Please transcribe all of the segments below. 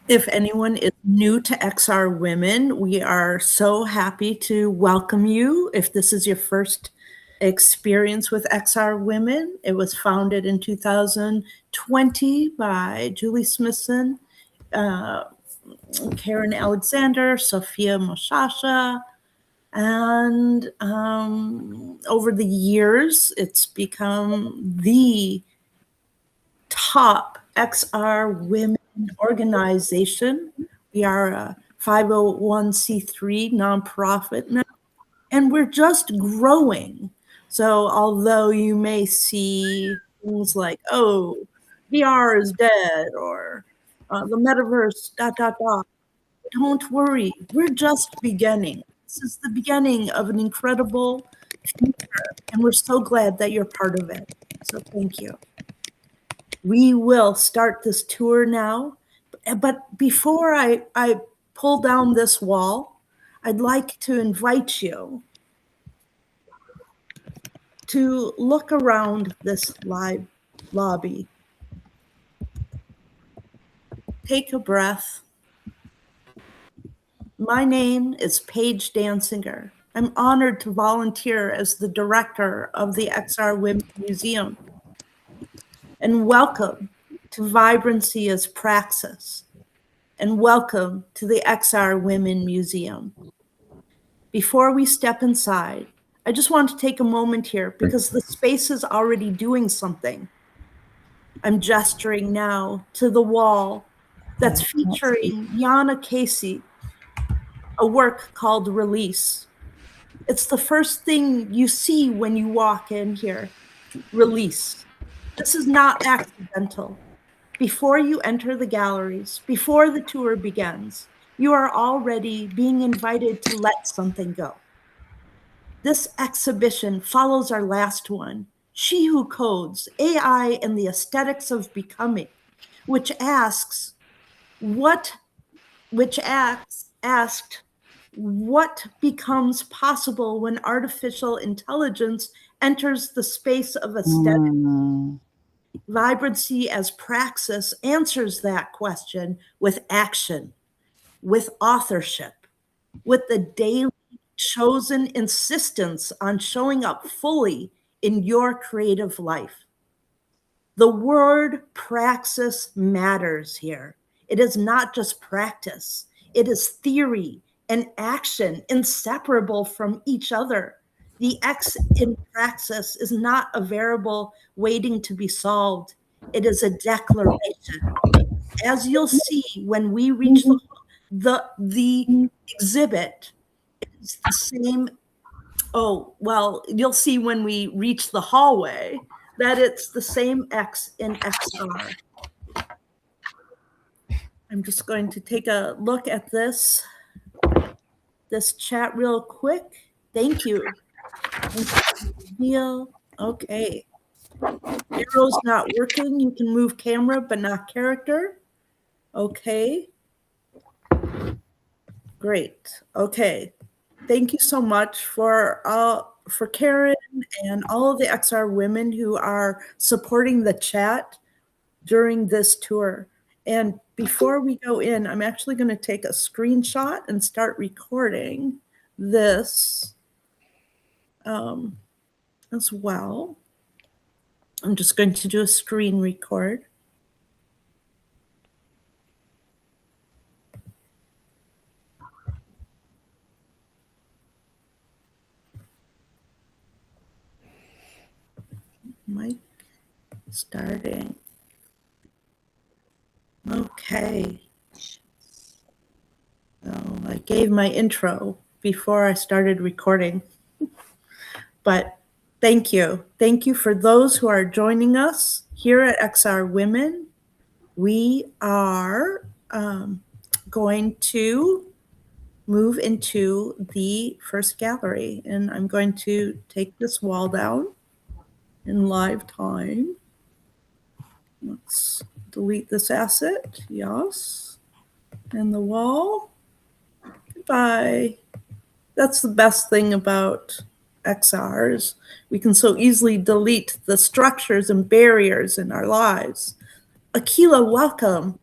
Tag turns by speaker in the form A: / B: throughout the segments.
A: If anyone is new to XR Women, we are so happy to welcome you. If this is your first experience with XR Women, it was founded in 2020 by Julie Smithson, Karen Alexander, Sophia Moshasha, and over the years, it's become the top XR Women organization. We are a 501c3 nonprofit now, and we're just growing. So although you may see things like, oh, VR is dead, or the metaverse, ... Don't worry, we're just beginning. This is the beginning of an incredible future, and we're so glad that you're part of it. So thank you. We will start this tour now, but before I pull down this wall, I'd like to invite you to look around this live lobby. Take a breath. My name is Paige Dansinger. I'm honored to volunteer as the director of the XR Women Museum. And welcome to Vibrancy as Praxis. And welcome to the XR Women Museum. Before we step inside, I just want to take a moment here because the space is already doing something. I'm gesturing now to the wall that's featuring Yanna Casey, a work called Release. It's the first thing you see when you walk in here, Release. This is not accidental. Before you enter the galleries, before the tour begins, you are already being invited to let something go. This exhibition follows our last one, She Who Codes, AI and the Aesthetics of Becoming, which asked what becomes possible when artificial intelligence enters the space of aesthetics. Vibrancy as Praxis answers that question with action, with authorship, with the daily chosen insistence on showing up fully in your creative life. The word praxis matters here. It is not just practice. It is theory and action inseparable from each other. The X in praxis is not a variable waiting to be solved. It is a declaration. As you'll see when we reach the exhibit, it's the same. Oh, well, you'll see when we reach the hallway that it's the same X in XR. I'm just going to take a look at this chat real quick. Thank you. Okay. Arrow's not working. You can move camera, but not character. Okay. Great. Okay. Thank you so much for Karen and all of the XR women who are supporting the chat during this tour. And before we go in, I'm actually going to take a screenshot and start recording this as well. I'm just going to do a screen record. Mic starting. Okay. So I gave my intro before I started recording, but thank you. Thank you for those who are joining us here at XR Women. We are going to move into the first gallery, and I'm going to take this wall down in live time. Let's delete this asset. Yes. And the wall. Goodbye. That's the best thing about XRs. We can so easily delete the structures and barriers in our lives. Akilah, welcome.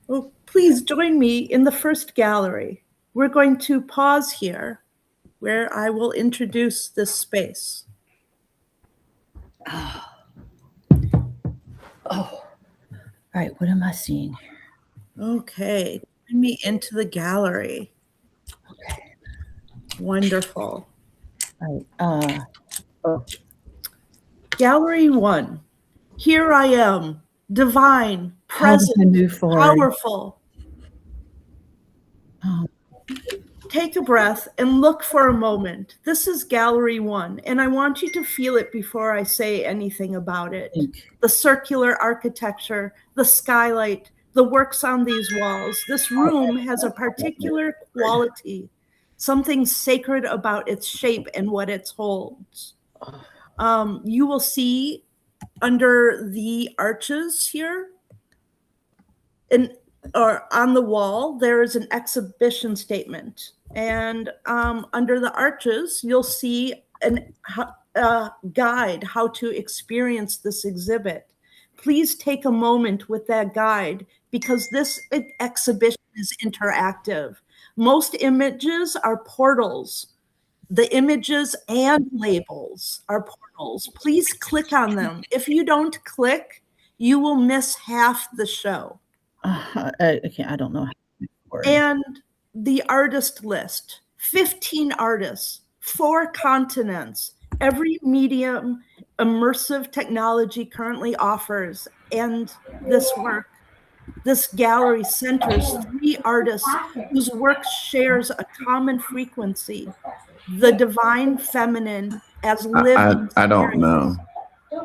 A: Well, please join me in the first gallery. We're going to pause here where I will introduce this space.
B: Oh. All right, what am I seeing?
A: Okay, bring me into the gallery.
B: Okay.
A: Wonderful.
B: All right.
A: Gallery 1. Here I am, divine, present,
B: move forward?
A: powerful.
B: Oh.
A: Take a breath and look for a moment. This is gallery 1, and I want you to feel it before I say anything about it.
B: Tink.
A: The circular architecture, the skylight, the works on these walls. This room has a particular quality, something sacred about its shape and what it holds. You will see under the arches here, or on the wall, there is an exhibition statement. And under the arches, you'll see a guide how to experience this exhibit. Please take a moment with that guide because this exhibition is interactive. Most images are portals. The images and labels are portals. Please click on them. If you don't click, you will miss half the show.
B: Okay, I don't know.
A: And the artist list, 15 artists, 4 continents, every medium immersive technology currently offers. And this work, this gallery centers 3 artists whose work shares a common frequency, the divine feminine as lived.
C: I don't know.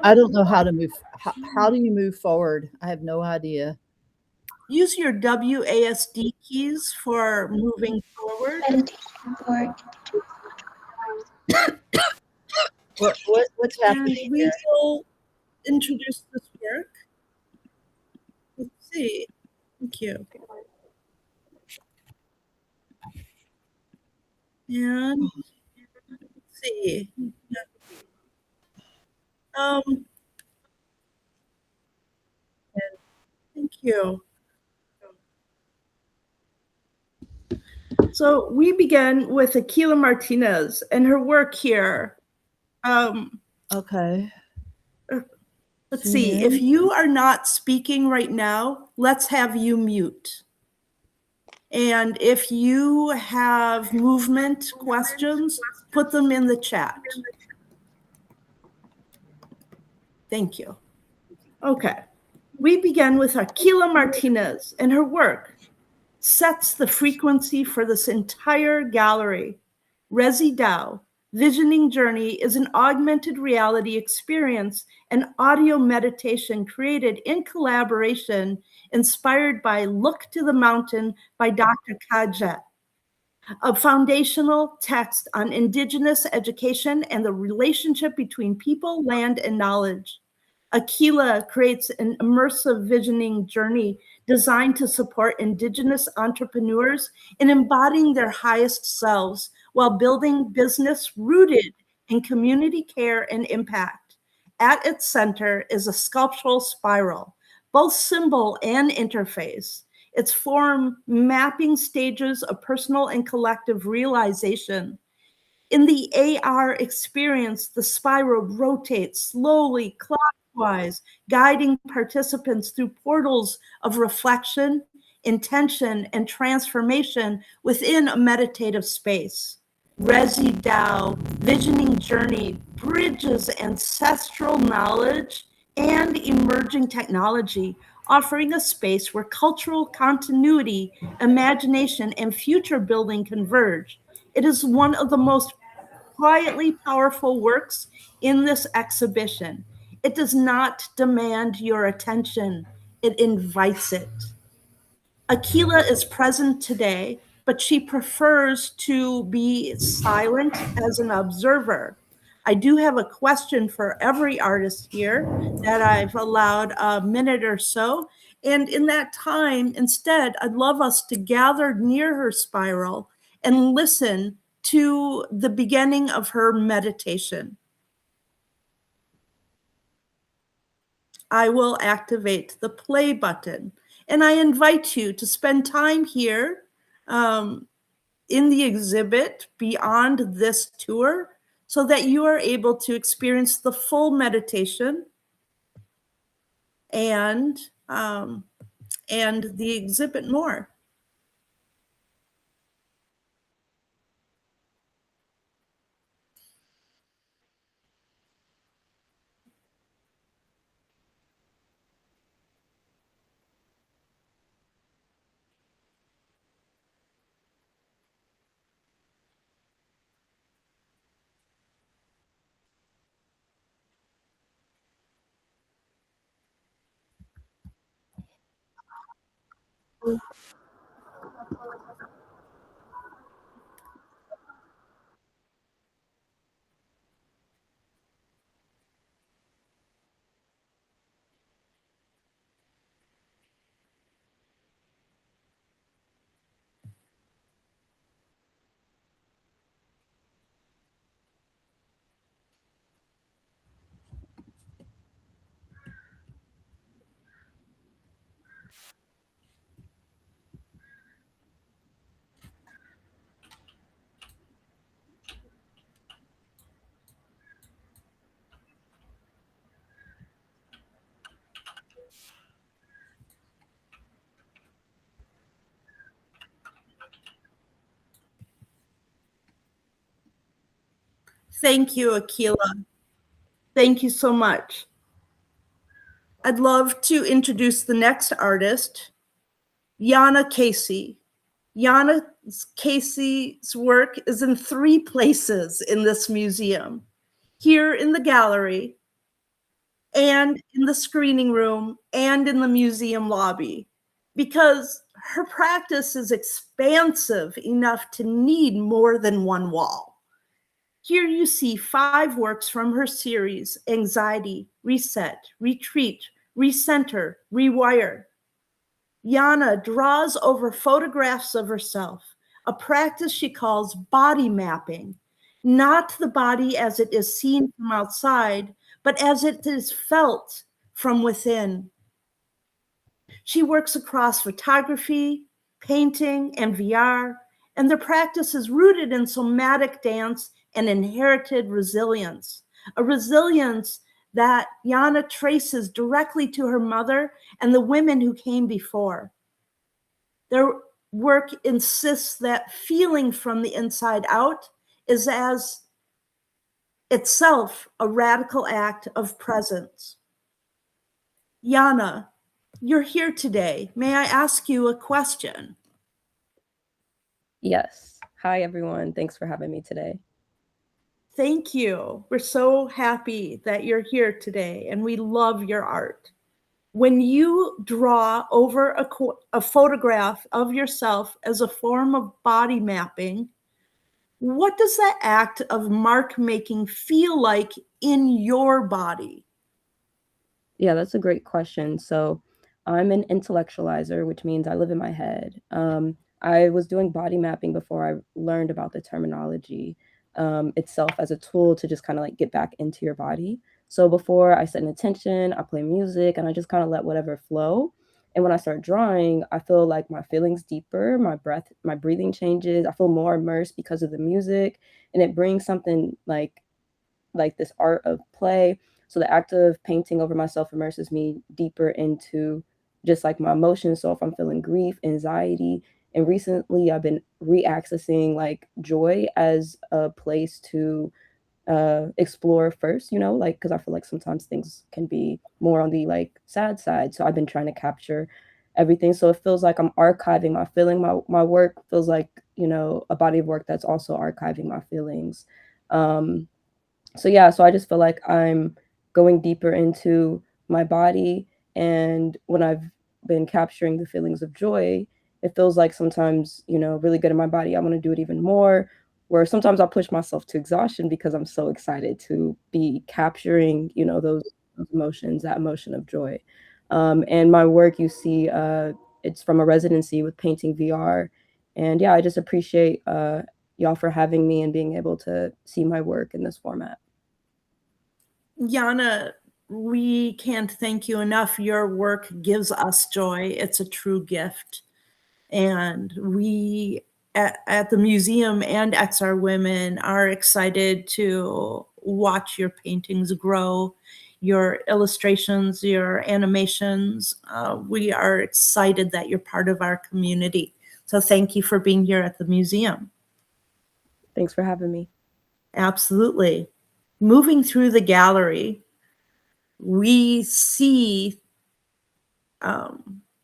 B: I don't know how to move. How do you move forward? I have no idea.
A: Use your WASD keys for moving forward.
B: What's happening?
A: And we will introduce this work. Let's see. Thank you. And let's see. Thank you. So we begin with Akilah Martinez and her work here.
B: Okay.
A: Let's see. If you are not speaking right now, let's have you mute. And if you have movement questions, put them in the chat. Thank you. Okay. We begin with Akilah Martinez, and her work sets the frequency for this entire gallery. Resi Dao, Visioning Journey, is an augmented reality experience and audio meditation created in collaboration, inspired by Look to the Mountain by Dr. Kajet, a foundational text on Indigenous education and the relationship between people, land, and knowledge. Akilah creates an immersive visioning journey designed to support Indigenous entrepreneurs in embodying their highest selves while building business rooted in community care and impact. At its center is a sculptural spiral, both symbol and interface. Its form mapping stages of personal and collective realization. In the AR experience, the spiral rotates slowly, clockwise, guiding participants through portals of reflection, intention, and transformation within a meditative space. Resi Dao, Visioning Journey, bridges ancestral knowledge and emerging technology, offering a space where cultural continuity, imagination, and future building converge. It is one of the most quietly powerful works in this exhibition. It does not demand your attention, it invites it. Akilah is present today, but she prefers to be silent as an observer. I do have a question for every artist here that I've allowed a minute or so. And in that time, instead, I'd love us to gather near her spiral and listen to the beginning of her meditation. I will activate the play button. And I invite you to spend time here in the exhibit beyond this tour so that you are able to experience the full meditation and the exhibit more. Thank you, Akilah. Thank you so much. I'd love to introduce the next artist, Yanna Casey. Yanna Casey's work is in 3 places in this museum. Here in the gallery, and in the screening room, and in the museum lobby, because her practice is expansive enough to need more than one wall. Here you see 5 works from her series, Anxiety, Reset, Retreat, Recenter, Rewire. Yanna draws over photographs of herself, a practice she calls body mapping, not the body as it is seen from outside, but as it is felt from within. She works across photography, painting, and VR, and their practice is rooted in somatic dance and inherited resilience, a resilience that Yanna traces directly to her mother and the women who came before. Their work insists that feeling from the inside out is as itself a radical act of presence. Yanna, you're here today. May I ask you a question?
C: Yes. Hi, everyone. Thanks for having me today.
A: Thank you. We're so happy that you're here today, and we love your art. When you draw over a photograph of yourself as a form of body mapping, what does that act of mark making feel like in your body?
C: Yeah, that's a great question. So I'm an intellectualizer, which means I live in my head. I was doing body mapping before I learned about the terminology itself as a tool to just kind of like get back into your body. So before I set an intention, I play music and I just kind of let whatever flow. And when I start drawing, I feel like my feelings deeper, my breathing changes. I feel more immersed because of the music, and it brings something like this art of play. So the act of painting over myself immerses me deeper into just like my emotions. So if I'm feeling grief, anxiety, and recently I've been reaccessing like joy as a place to explore first, like because I feel like sometimes things can be more on the like sad side. So I've been trying to capture everything. So it feels like I'm archiving my feeling. My work feels like, a body of work that's also archiving my feelings. So yeah, so I just feel like I'm going deeper into my body. And when I've been capturing the feelings of joy, it feels like sometimes, really good in my body. I want to do it even more. Where sometimes I'll push myself to exhaustion because I'm so excited to be capturing, those emotions, that emotion of joy. And my work, you see, it's from a residency with painting VR. And yeah, I just appreciate y'all for having me and being able to see my work in this format.
A: Yanna we can't thank you enough. Your work gives us joy. It's a true gift. And we at the museum and XR Women are excited to watch your paintings grow, your illustrations, your animations. We are excited that you're part of our community. So thank you for being here at the museum.
C: Thanks for having me.
A: Absolutely. Moving through the gallery, we see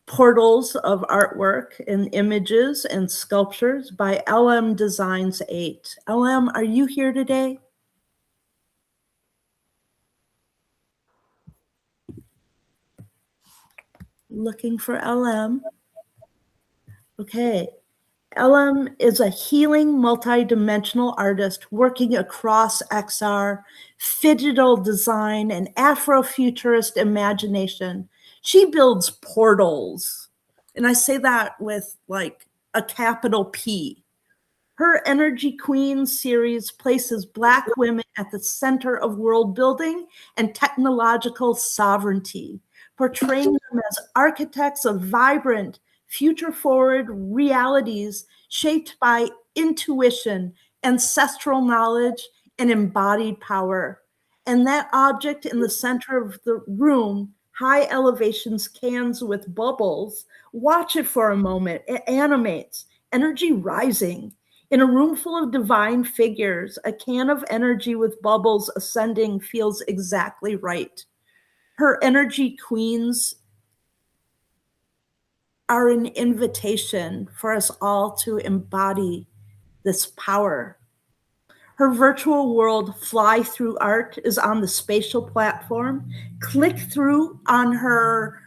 A: portals of artwork and images and sculptures by LM Designs 8. LM, are you here today? Looking for LM. Okay. LM is a healing multidimensional artist working across XR, digital design, and Afrofuturist imagination. She builds portals. And I say that with like a capital P. Her Energy Queen series places Black women at the center of world building and technological sovereignty, portraying them as architects of vibrant, future-forward realities shaped by intuition, ancestral knowledge, and embodied power. And that object in the center of the room, high elevation cans with bubbles, watch it for a moment. It animates, energy rising. In a room full of divine figures, a can of energy with bubbles ascending feels exactly right. Her energy queens are an invitation for us all to embody this power. Her virtual world, Fly Through Art, is on the spatial platform. Click through on her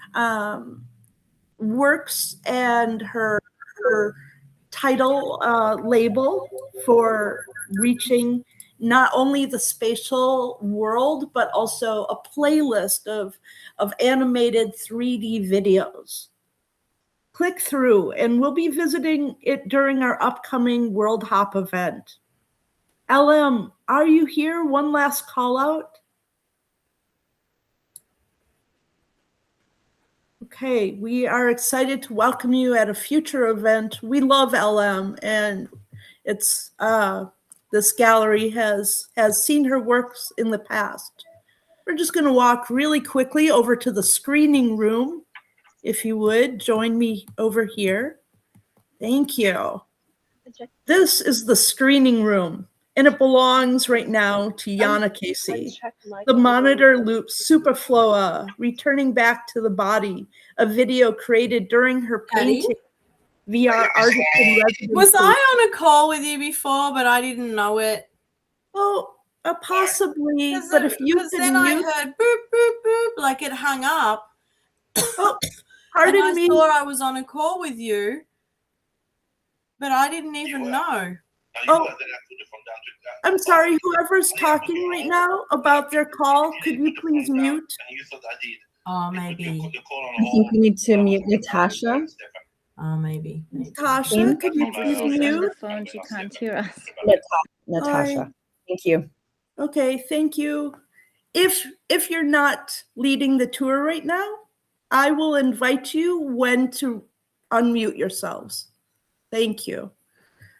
A: works and her title label for reaching not only the spatial world, but also a playlist of animated 3D videos. Click through, and we'll be visiting it during our upcoming World Hop event. LM, are you here? One last call out. Okay, we are excited to welcome you at a future event. We love LM, and it's this gallery has seen her works in the past. We're just going to walk really quickly over to the screening room. If you would join me over here. Thank you. This is the screening room, and it belongs right now to Yanna Casey. The monitor loops Superfloa, returning back to the body, a video created during her painting VR artist in residency.
D: Was I on a call with you before, but I didn't know it?
A: Oh, possibly, but if you could
D: then I heard boop, boop, boop, like it hung up.
A: Oh, pardon me.
D: I thought I was on a call with you, but I didn't even know.
A: Oh, I'm sorry, whoever's talking right now about their call, could you please mute?
D: Oh, maybe.
B: I think we need to mute Natasha.
D: Oh, maybe.
A: Natasha, could you please
E: She's on
A: mute?
E: the phone. She can't hear us.
B: Natasha. Thank you.
A: Okay, thank you. If you're not leading the tour right now, I will invite you when to unmute yourselves. Thank you.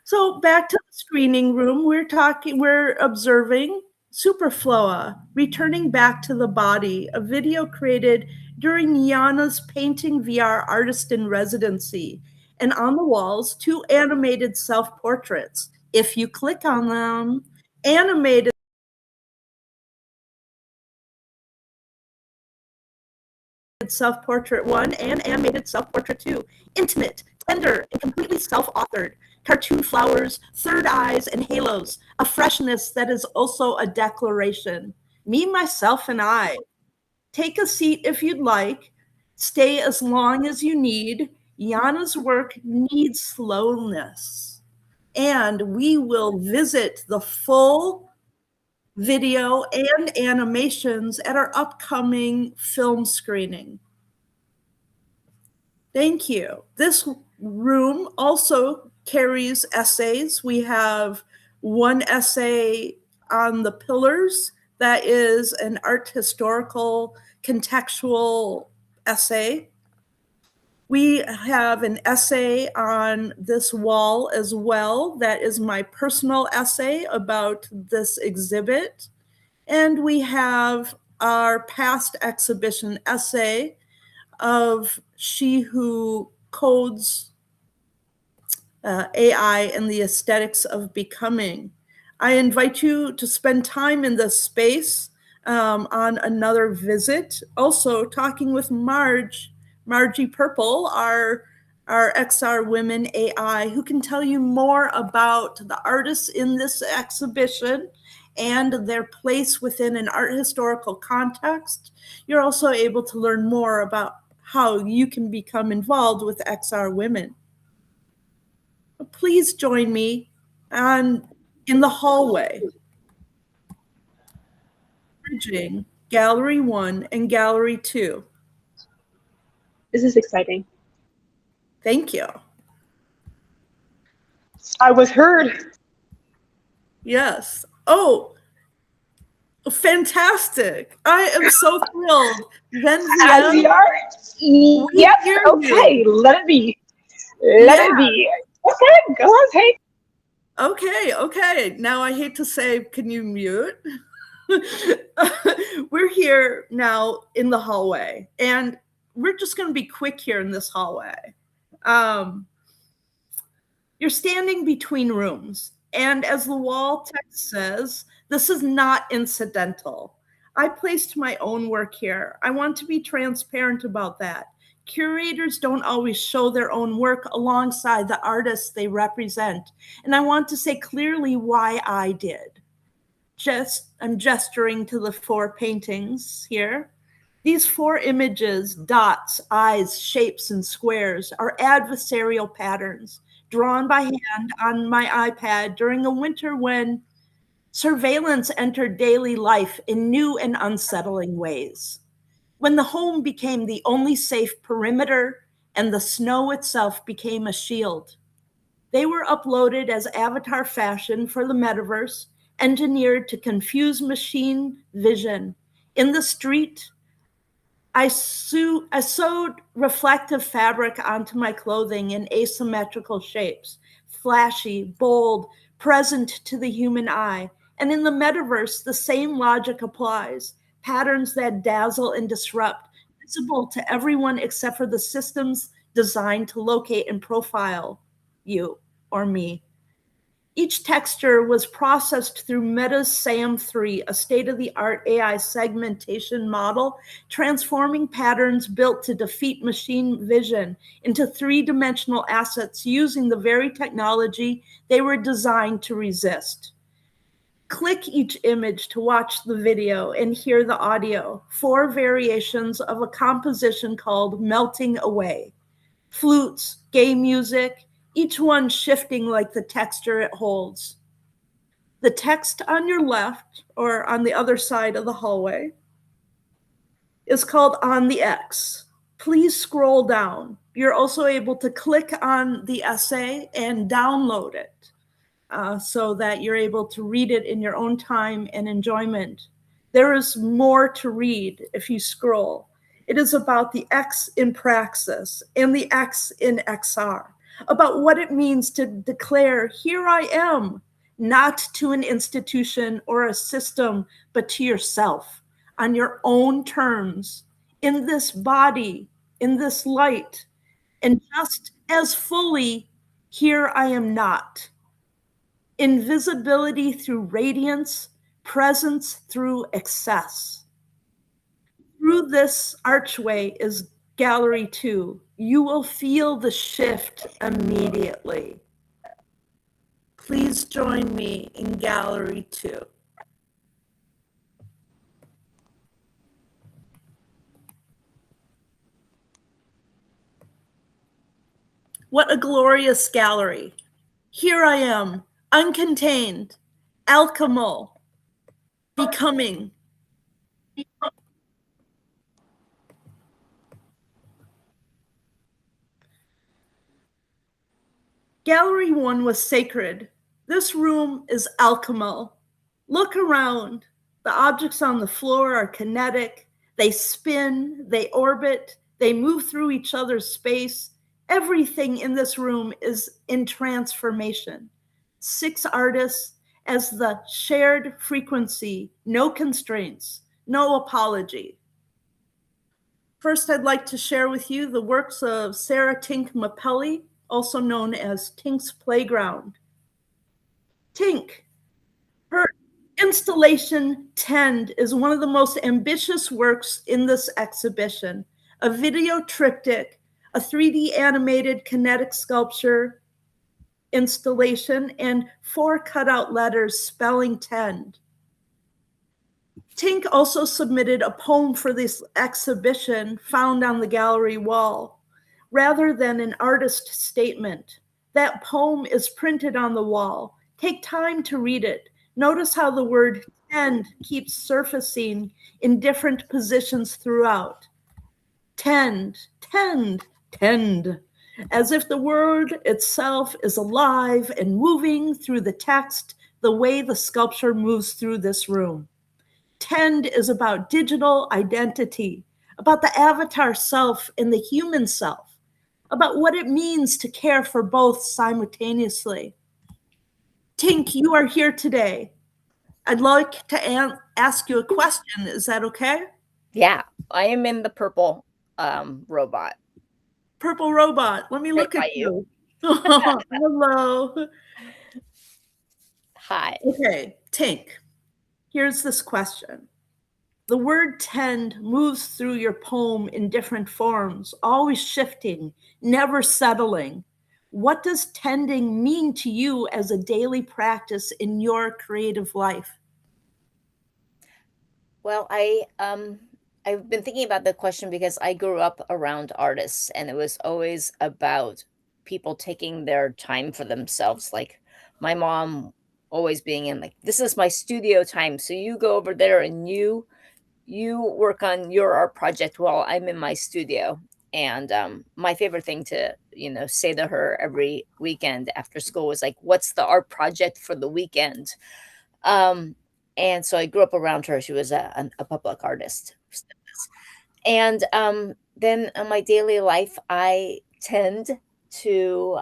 A: So back to the screening room, we're observing Superfloa, returning back to the body, a video created during Yanna's painting VR artist in residency. And on the walls, 2 animated self-portraits. If you click on them, animated self-portrait 1 and animated self-portrait 2, intimate, tender, and completely self-authored. Cartoon flowers, third eyes, and halos, a freshness that is also a declaration. Me, myself, and I. Take a seat if you'd like. Stay as long as you need. Yanna's work needs slowness. And we will visit the full video and animations at our upcoming film screening. Thank you. This room also carries essays. We have one essay on the pillars that is an art historical contextual essay. We have an essay on this wall as well. That is my personal essay about this exhibit. And we have our past exhibition essay of She Who Codes AI and the Aesthetics of Becoming. I invite you to spend time in this space on another visit. Also talking with Margie Purple, our XR Women AI, who can tell you more about the artists in this exhibition and their place within an art historical context. You're also able to learn more about how you can become involved with XR Women. Please join me in the hallway, bridging Gallery 1 and Gallery 2.
E: This is exciting.
A: Thank you.
E: I was heard.
A: Yes. Oh, fantastic. I am so thrilled.
E: As you are? Yes, okay, let it be. Let it be. Okay, go on, Paige.
A: Okay. Now I hate to say, can you mute? We're here now in the hallway, and we're just going to be quick here in this hallway. You're standing between rooms, and as the wall text says, this is not incidental. I placed my own work here. I want to be transparent about that. Curators don't always show their own work alongside the artists they represent, and I want to say clearly why I did. I'm gesturing to the 4 paintings here. These 4 images, dots, eyes, shapes, and squares, are adversarial patterns drawn by hand on my iPad during a winter when surveillance entered daily life in new and unsettling ways. When the home became the only safe perimeter and the snow itself became a shield. They were uploaded as avatar fashion for the metaverse, engineered to confuse machine vision. In the street, I sewed reflective fabric onto my clothing in asymmetrical shapes, flashy, bold, present to the human eye. And in the metaverse, the same logic applies. Patterns that dazzle and disrupt, visible to everyone except for the systems designed to locate and profile you or me. Each texture was processed through Meta's SAM3, a state-of-the-art AI segmentation model, transforming patterns built to defeat machine vision into 3-dimensional assets using the very technology they were designed to resist. Click each image to watch the video and hear the audio. 4 variations of a composition called Melting Away. Flutes, gay music, each one shifting like the texture it holds. The text on your left, or on the other side of the hallway, is called On the X. Please scroll down. You're also able to click on the essay and download it so that you're able to read it in your own time and enjoyment. There is more to read if you scroll. It is about the X in Praxis and the X in XR, about what it means to declare, here I am, not to an institution or a system, but to yourself, on your own terms, in this body, in this light, and just as fully, here I am not. Invisibility through radiance, presence through excess. Through this archway is Gallery 2. You will feel the shift immediately. Please join me in Gallery 2. What a glorious gallery. Here I am, uncontained, alchemal, becoming. Gallery 1 was sacred. This room is alchemal. Look around. The objects on the floor are kinetic. They spin, they orbit, they move through each other's space. Everything in this room is in transformation. 6 artists as the shared frequency, no constraints, no apology. First, I'd like to share with you the works of Sara Tink Mapelli, also known as Tink's Playground. Tink, her installation Tend is one of the most ambitious works in this exhibition. A video triptych, a 3D animated kinetic sculpture installation, and 4 cutout letters spelling Tend. Tink also submitted a poem for this exhibition found on the gallery wall. Rather than an artist statement, that poem is printed on the wall. Take time to read it. Notice how the word tend keeps surfacing in different positions throughout. Tend, tend, tend, as if the word itself is alive and moving through the text the way the sculpture moves through this room. Tend is about digital identity, about the avatar self and the human self, about what it means to care for both simultaneously. Tink, you are here today. I'd like to ask you a question. Is that okay?
F: Yeah, I am in the purple robot.
A: Purple robot. Let me look at you. Hello.
F: Hi.
A: Okay, Tink. Here's this question. The word tend moves through your poem in different forms, always shifting, never settling. What does tending mean to you as a daily practice in your creative life?
F: Well, I've been thinking about the question because I grew up around artists, and it was always about people taking their time for themselves. Like my mom always being in like, this is my studio time, so you go over there and you work on your art project while I'm in my studio. And my favorite thing to say to her every weekend after school was like, what's the art project for the weekend? And so I grew up around her. She was a public artist. And then in my daily life, I tend to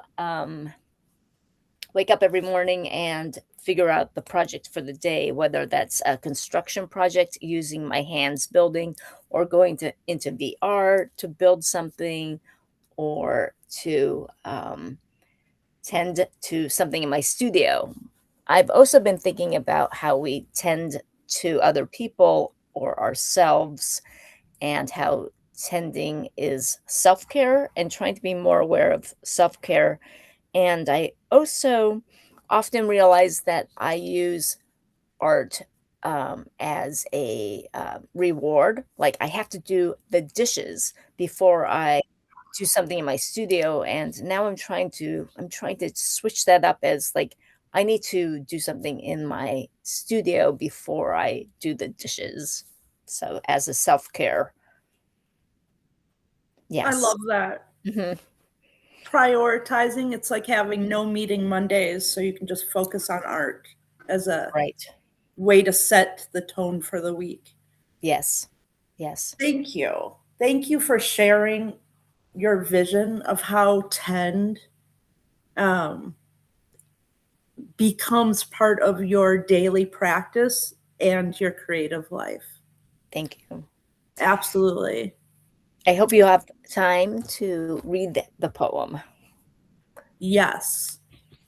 F: wake up every morning and figure out the project for the day, whether that's a construction project using my hands building, or going into VR to build something, or to tend to something in my studio. I've also been thinking about how we tend to other people or ourselves, and how tending is self-care and trying to be more aware of self-care. And I also often realize that I use art as a reward. Like I have to do the dishes before I do something in my studio, and now I'm trying to switch that up as like I need to do something in my studio before I do the dishes. So as a self-care. Yes.
A: I love that.
F: Mm-hmm.
A: Prioritizing, it's like having no meeting Mondays, so you can just focus on art as a way to set the tone for the week.
F: Yes. Yes.
A: Thank you. Thank you for sharing your vision of how tend becomes part of your daily practice and your creative life.
F: Thank you.
A: Absolutely.
F: I hope you have time to read the poem.
A: Yes.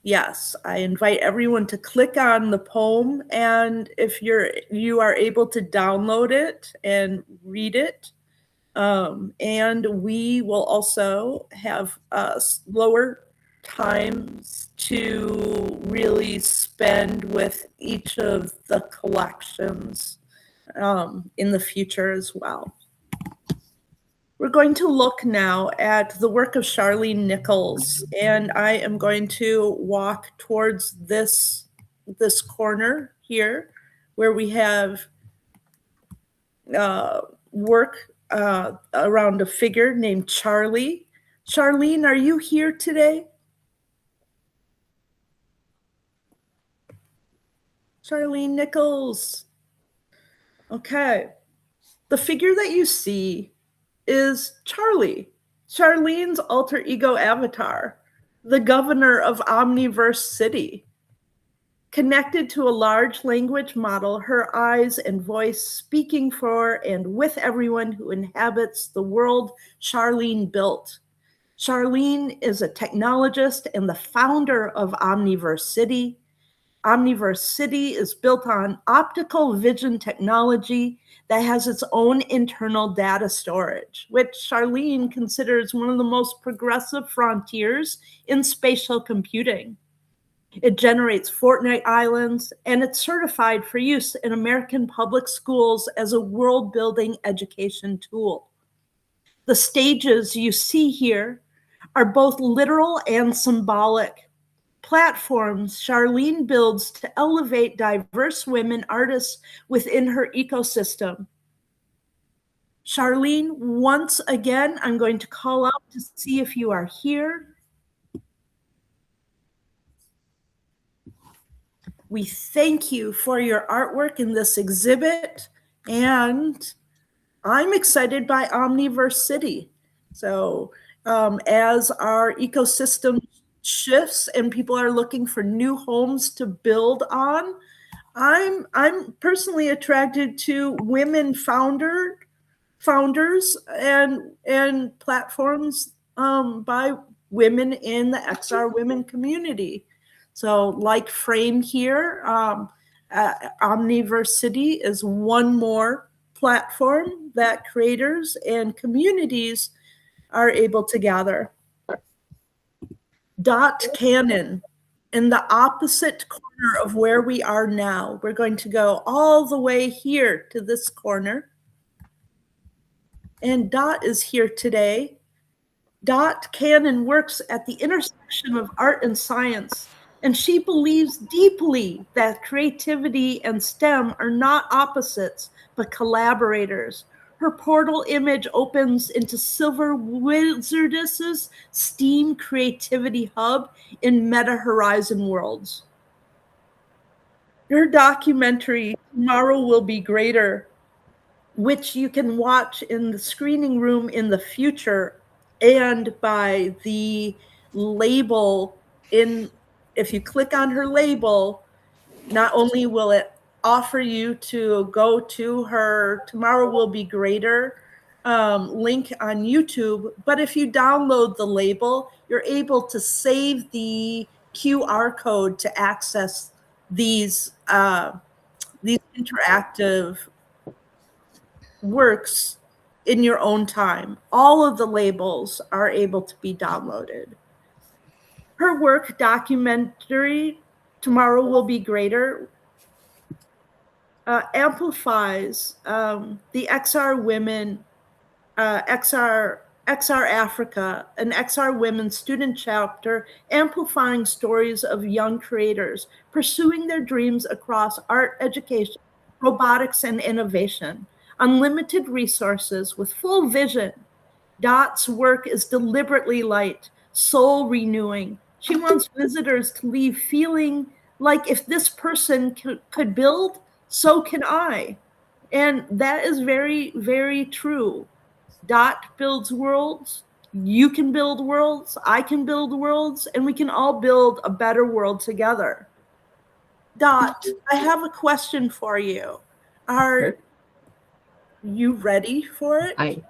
A: Yes. I invite everyone to click on the poem, and if you are able to download it and read it. And we will also have lower times to really spend with each of the collections in the future as well. We're going to look now at the work of Charlene Nichols, and I am going to walk towards this corner here where we have work around a figure named Charlie. Charlene, are you here today? Charlene Nichols. Okay. The figure that you see is Charlie, Charlene's alter ego avatar, the governor of Omniverse City. Connected to a large language model, her eyes and voice speaking for and with everyone who inhabits the world Charlene built. Charlene is a technologist and the founder of Omniverse City. Omniverse City is built on optical vision technology that has its own internal data storage, which Charlene considers one of the most progressive frontiers in spatial computing. It generates Fortnite islands, and it's certified for use in American public schools as a world-building education tool. The stages you see here are both literal and symbolic platforms Charlene builds to elevate diverse women artists within her ecosystem. Charlene, once again, I'm going to call out to see if you are here. We thank you for your artwork in this exhibit, and I'm excited by Omniverse City. So as our ecosystem shifts and people are looking for new homes to build on, I'm personally attracted to women founders and platforms by women in the XR women community. So like Frame here, Omniverse City is one more platform that creators and communities are able to gather. Dot Cannon, in the opposite corner of where we are now. We're going to go all the way here to this corner. And Dot is here today. Dot Cannon works at the intersection of art and science, and she believes deeply that creativity and STEM are not opposites, but collaborators. Her portal image opens into Silver Wizardess's STEAM Creativity Hub in Meta Horizon Worlds. Her documentary, Tomorrow Will Be Greater, which you can watch in the screening room in the future and by the label if you click on her label, not only will it offer you to go to her Tomorrow Will Be Greater link on YouTube, but if you download the label, you're able to save the QR code to access these interactive works in your own time. All of the labels are able to be downloaded. Her work documentary, Tomorrow Will Be Greater, amplifies the XR women, XR Africa, an XR women student chapter, amplifying stories of young creators pursuing their dreams across art, education, robotics, and innovation. Unlimited resources with full vision. Dot's work is deliberately light, soul renewing. She wants visitors to leave feeling like if this person could build, so can I. And that is very, very true. Dot builds worlds. You can build worlds. I can build worlds. And we can all build a better world together. Dot, I have a question for you. Are you ready for it?
G: I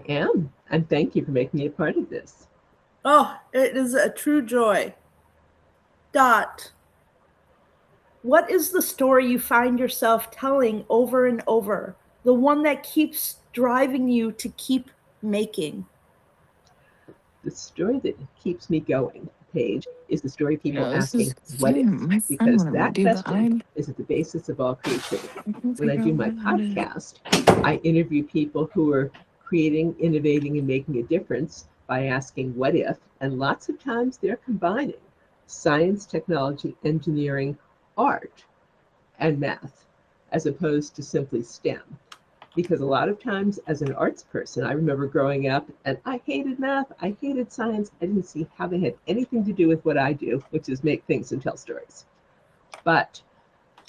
G: am. And thank you for making me a part of this.
A: Oh, it is a true joy. Dot, what is the story you find yourself telling over and over? The one that keeps driving you to keep making?
G: The story that keeps me going, Paige, is the story of people asking, what if? Because that question is at the basis of all creativity. When I do my podcast, I interview people who are creating, innovating, and making a difference by asking what if, and lots of times they're combining science, technology, engineering, art, and math, as opposed to simply STEM. Because a lot of times as an arts person, I remember growing up and I hated math, I hated science, I didn't see how they had anything to do with what I do, which is make things and tell stories. But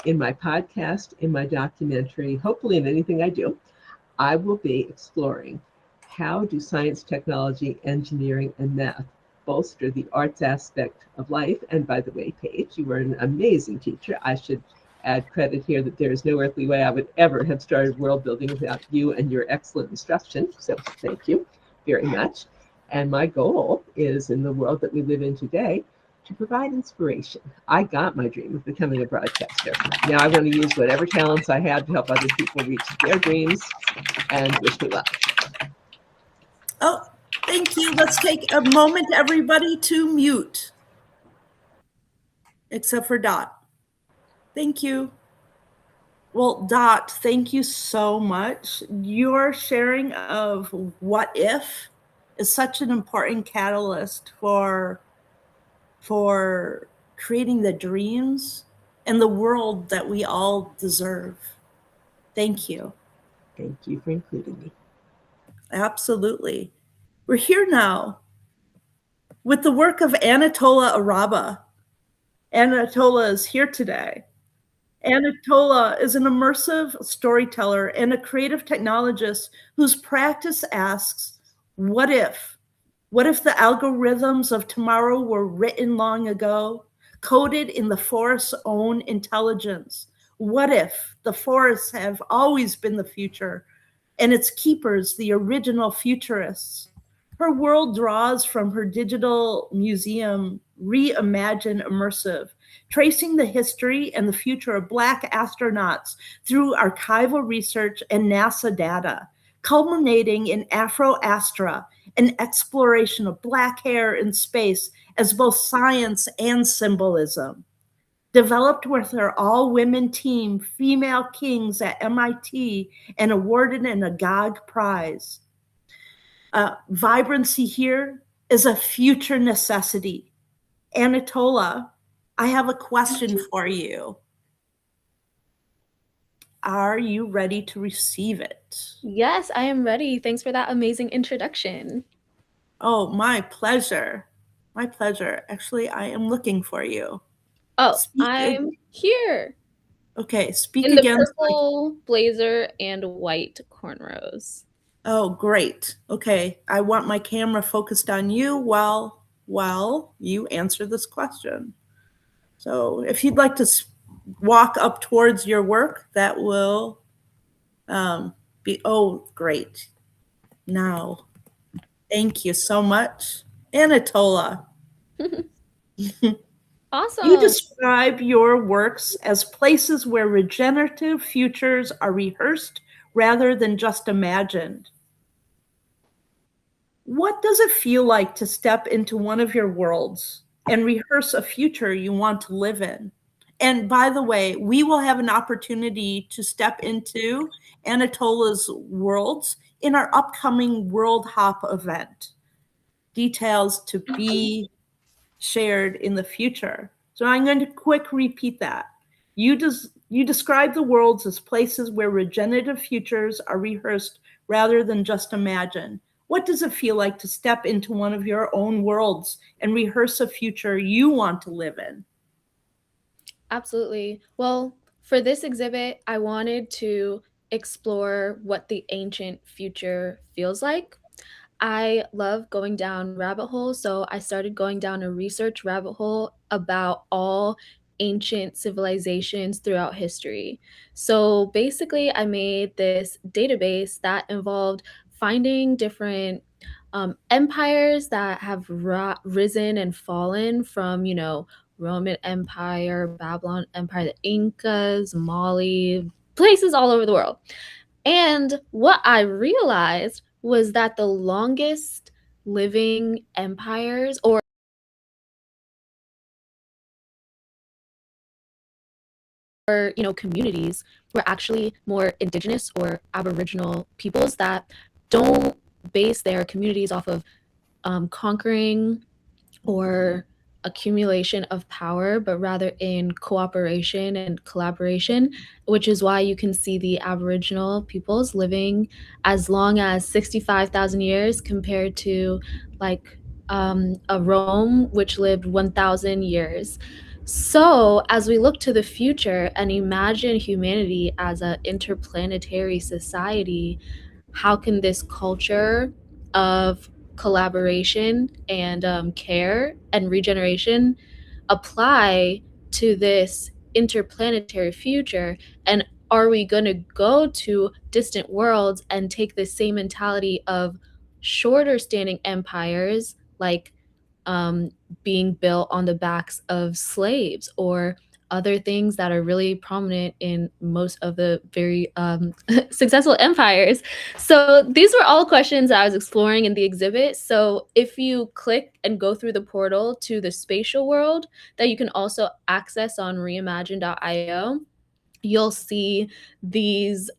G: In my podcast, in my documentary, hopefully in anything I do, I will be exploring how do science, technology, engineering, and math bolster the arts aspect of life. And by the way, Paige, you were an amazing teacher. I should add credit here that there is no earthly way I would ever have started world building without you and your excellent instruction. So thank you very much. And my goal is, in the world that we live in today, to provide inspiration. I got my dream of becoming a broadcaster. Now I want to use whatever talents I have to help other people reach their dreams, and wish me luck.
A: Oh, thank you. Let's take a moment, everybody, to mute. Except for Dot. Thank you. Well, Dot, thank you so much. Your sharing of what if is such an important catalyst for creating the dreams and the world that we all deserve. Thank you.
G: Thank you for including me.
A: Absolutely. We're here now with the work of Anatola Araba. Anatola is here today. Anatola is an immersive storyteller and a creative technologist whose practice asks, what if? What if the algorithms of tomorrow were written long ago, coded in the forest's own intelligence? What if the forests have always been the future and its keepers the original futurists? Her world draws from her digital museum, Reimagine Immersive, tracing the history and the future of Black astronauts through archival research and NASA data, culminating in Afro Astra, an exploration of Black hair in space as both science and symbolism. Developed with her all-women team, Female Kings at MIT, and awarded an Agog Prize. Vibrancy here is a future necessity. Anatola, I have a question for you. Are you ready to receive it?
H: Yes, I am ready. Thanks for that amazing introduction.
A: Oh, my pleasure. My pleasure. Actually, I am looking for you.
H: Oh, I'm here.
A: Okay, speak
H: in
A: again.
H: The purple blazer and white cornrows.
A: Oh, great. Okay, I want my camera focused on you while you answer this question. So if you'd like to walk up towards your work, that will be, oh, great. Now, thank you so much. Anatola.
H: Awesome.
A: You describe your works as places where regenerative futures are rehearsed rather than just imagined. What does it feel like to step into one of your worlds and rehearse a future you want to live in? And by the way, we will have an opportunity to step into Anatola's worlds in our upcoming World Hop event. Details to be shared in the future. So I'm going to quick repeat that. You describe the worlds as places where regenerative futures are rehearsed rather than just imagined. What does it feel like to step into one of your own worlds and rehearse a future you want to live in?
H: Absolutely. Well, for this exhibit, I wanted to explore what the ancient future feels like. I love going down rabbit holes, so I started going down a research rabbit hole about all ancient civilizations throughout history. So basically, I made this database that involved finding different empires that have risen and fallen from, Roman Empire, Babylon Empire, the Incas, Mali, places all over the world. And what I realized was that the longest living empires or communities were actually more indigenous or aboriginal peoples that don't base their communities off of conquering or accumulation of power, but rather in cooperation and collaboration, which is why you can see the Aboriginal peoples living as long as 65,000 years compared to like a Rome, which lived 1,000 years. So, as we look to the future and imagine humanity as an interplanetary society, how can this culture of collaboration and care and regeneration apply to this interplanetary future? And are we going to go to distant worlds and take the same mentality of shorter standing empires, like being built on the backs of slaves, or other things that are really prominent in most of the very successful empires? So these were all questions I was exploring in the exhibit. So if you click and go through the portal to the spatial world that you can also access on reimagine.io, you'll see these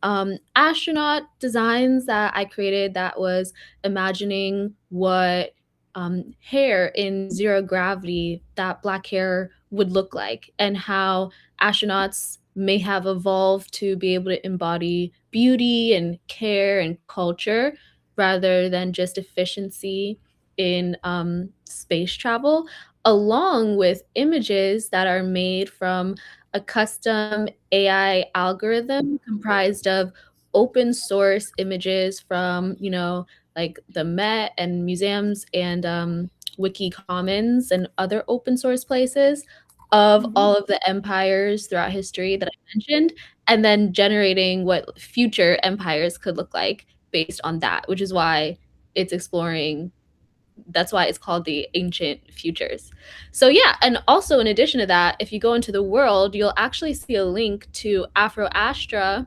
H: astronaut designs that I created that was imagining what hair in zero gravity, that black hair would look like, and how astronauts may have evolved to be able to embody beauty and care and culture rather than just efficiency in space travel, along with images that are made from a custom AI algorithm comprised of open source images from, like the Met and museums and Wiki Commons and other open source places of all of the empires throughout history that I mentioned, and then generating what future empires could look like based on that, which is why it's exploring. That's why it's called the ancient futures. So yeah, and also in addition to that, if you go into the world, you'll actually see a link to Afro Astra,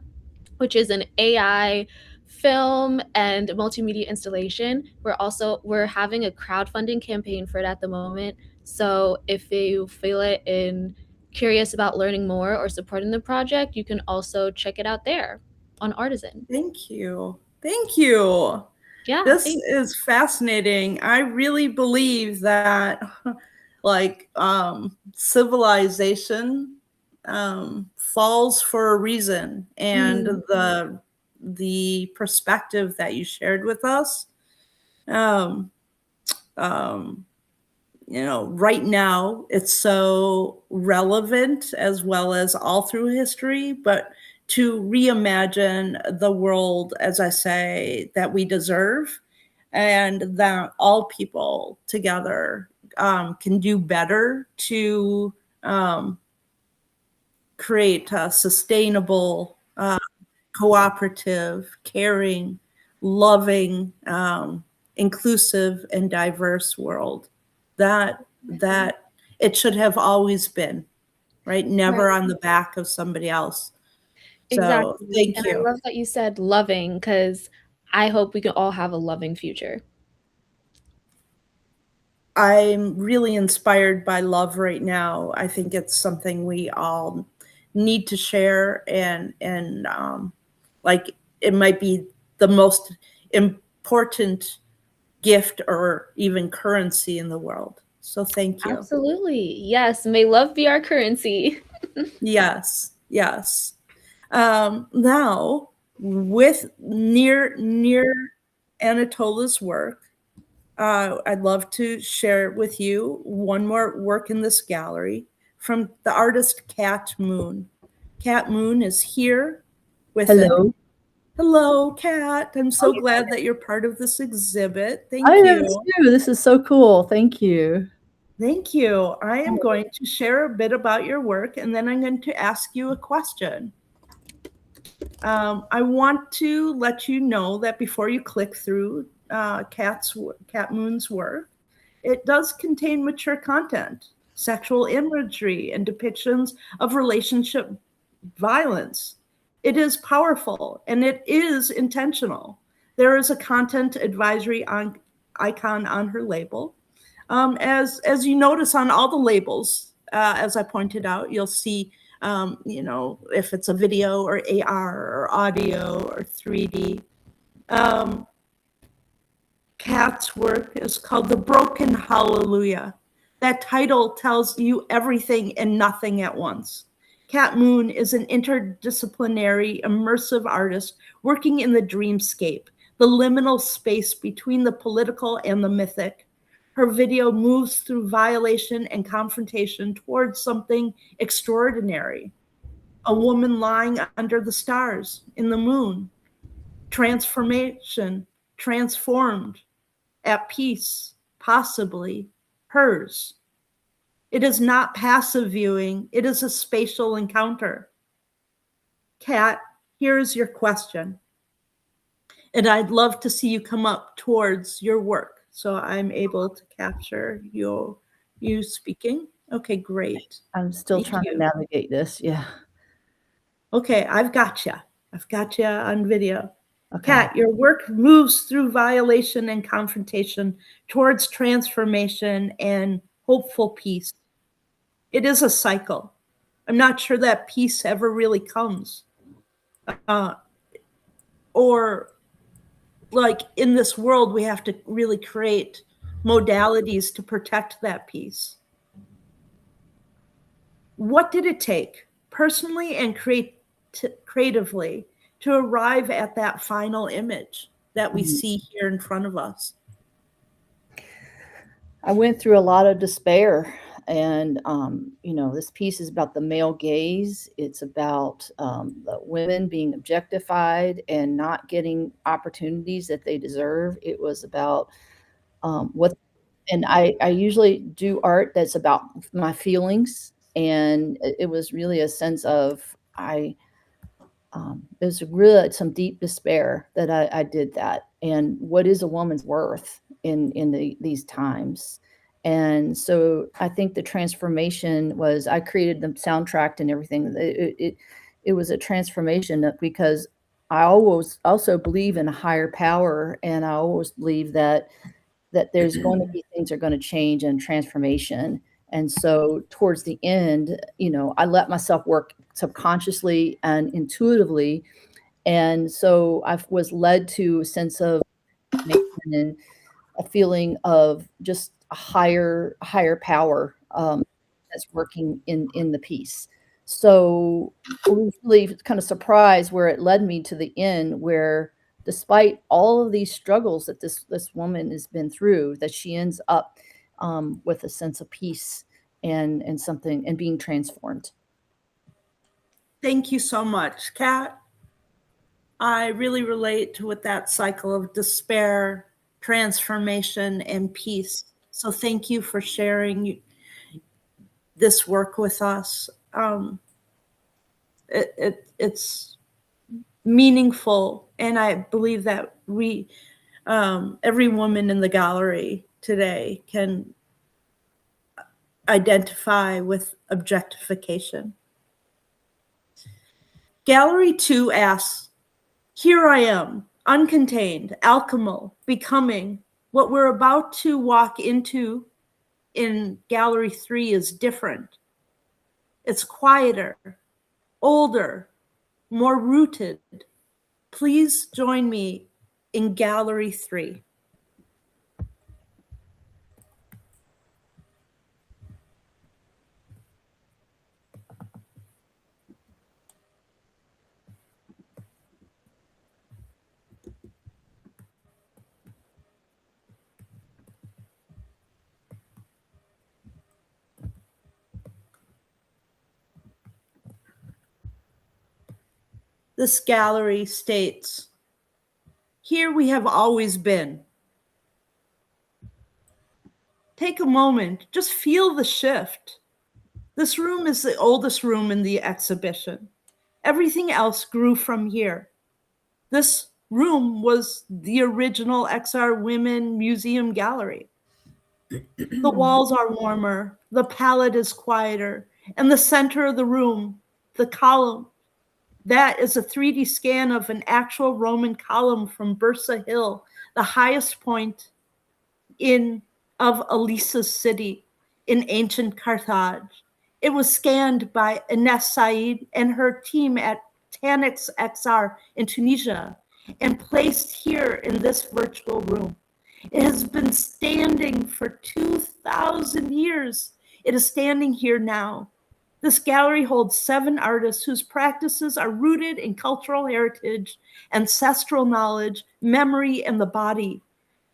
H: which is an AI film and multimedia installation. We're having a crowdfunding campaign for it at the moment. So if you feel it in curious about learning more or supporting the project, you can also check it out there on Artisan.
A: Thank you. Thank you.
H: Yeah,
A: this is fascinating. I really believe that like civilization falls for a reason, and the perspective that you shared with us, right now it's so relevant, as well as all through history, but to reimagine the world, as I say, that we deserve, and that all people together can do better to create a sustainable, cooperative, caring, loving, inclusive, and diverse world that it should have always been, right? Never on the back of somebody else. So
H: exactly.
A: thank you.
H: I love that you said loving, because I hope we can all have a loving future.
A: I'm really inspired by love right now. I think it's something we all need to share, and like it might be the most important gift or even currency in the world. So thank you.
H: Absolutely. Yes. May love be our currency.
A: Yes. Yes. Now, with near Anatola's work, I'd love to share with you one more work in this gallery from the artist Cat Moon. Cat Moon is here with
B: Hello.
A: Hello, Cat. I'm so glad that you're part of this exhibit. Thank
B: I
A: you.
B: am too. This is so cool. Thank you.
A: Thank you. I am going to share a bit about your work, and then I'm going to ask you a question. I want to let you know that before you click through Cat Moon's work, it does contain mature content, sexual imagery, and depictions of relationship violence. It is powerful, and it is intentional. There is a content advisory icon on her label. As you notice on all the labels, as I pointed out, you'll see, if it's a video or AR or audio or 3D. Kat's work is called The Broken Hallelujah. That title tells you everything and nothing at once. Cat Moon is an interdisciplinary, immersive artist working in the dreamscape, the liminal space between the political and the mythic. Her video moves through violation and confrontation towards something extraordinary. A woman lying under the stars, in the moon. Transformation, transformed, at peace, possibly, hers. It is not passive viewing, it is a spatial encounter. Kat, here's your question. And I'd love to see you come up towards your work so I'm able to capture you speaking. Okay, great.
B: I'm still trying to navigate this. Yeah.
A: Okay, I've got you. I've got you on video.
B: Okay.
A: Kat, your work moves through violation and confrontation towards transformation and hopeful peace. It is a cycle. I'm not sure that peace ever really comes. Or like in this world, we have to really create modalities to protect that peace. What did it take, personally and creatively, to arrive at that final image that we see here in front of us?
B: I went through a lot of despair. And, this piece is about the male gaze. It's about the women being objectified and not getting opportunities that they deserve. It was about and I usually do art that's about my feelings. And it was really a sense of, there's really some deep despair that I did that. And what is a woman's worth in these times? And so I think the transformation was, I created the soundtrack and everything. It was a transformation because I always also believe in a higher power. And I always believe that there's going to be things are going to change and transformation. And so towards the end, I let myself work subconsciously and intuitively. And so I was led to a sense of and a feeling of just a higher power that's working in the piece. So I was really kind of surprised where it led me to the end, where despite all of these struggles that this woman has been through, that she ends up with a sense of peace and something and being transformed.
A: Thank you so much, Kat. I really relate to with that cycle of despair, transformation, and peace. So thank you for sharing this work with us. It's meaningful, and I believe that we, every woman in the gallery today can identify with objectification. Gallery 2 asks, here I am, uncontained, alchemal, becoming. What we're about to walk into in Gallery 3 is different. It's quieter, older, more rooted. Please join me in Gallery 3. This gallery states, here we have always been. Take a moment, just feel the shift. This room is the oldest room in the exhibition. Everything else grew from here. This room was the original XR Women Museum Gallery. The walls are warmer, the palette is quieter, and the center of the room, the column, that is a 3D scan of an actual Roman column from Bursa Hill, the highest point of Elisa's city in ancient Carthage. It was scanned by Ines Said and her team at Tanix XR in Tunisia and placed here in this virtual room. It has been standing for 2,000 years. It is standing here now. This gallery holds 7 artists whose practices are rooted in cultural heritage, ancestral knowledge, memory, and the body.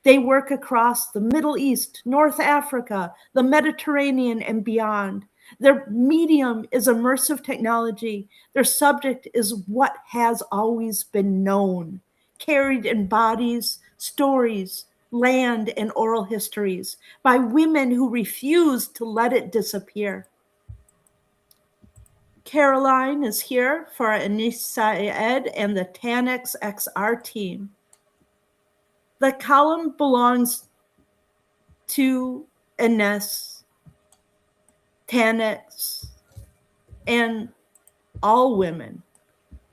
A: They work across the Middle East, North Africa, the Mediterranean, and beyond. Their medium is immersive technology. Their subject is what has always been known, carried in bodies, stories, land, and oral histories by women who refuse to let it disappear. Caroline is here for Ines and the Tanix XR team. The column belongs to Ines, Tanix, and all women.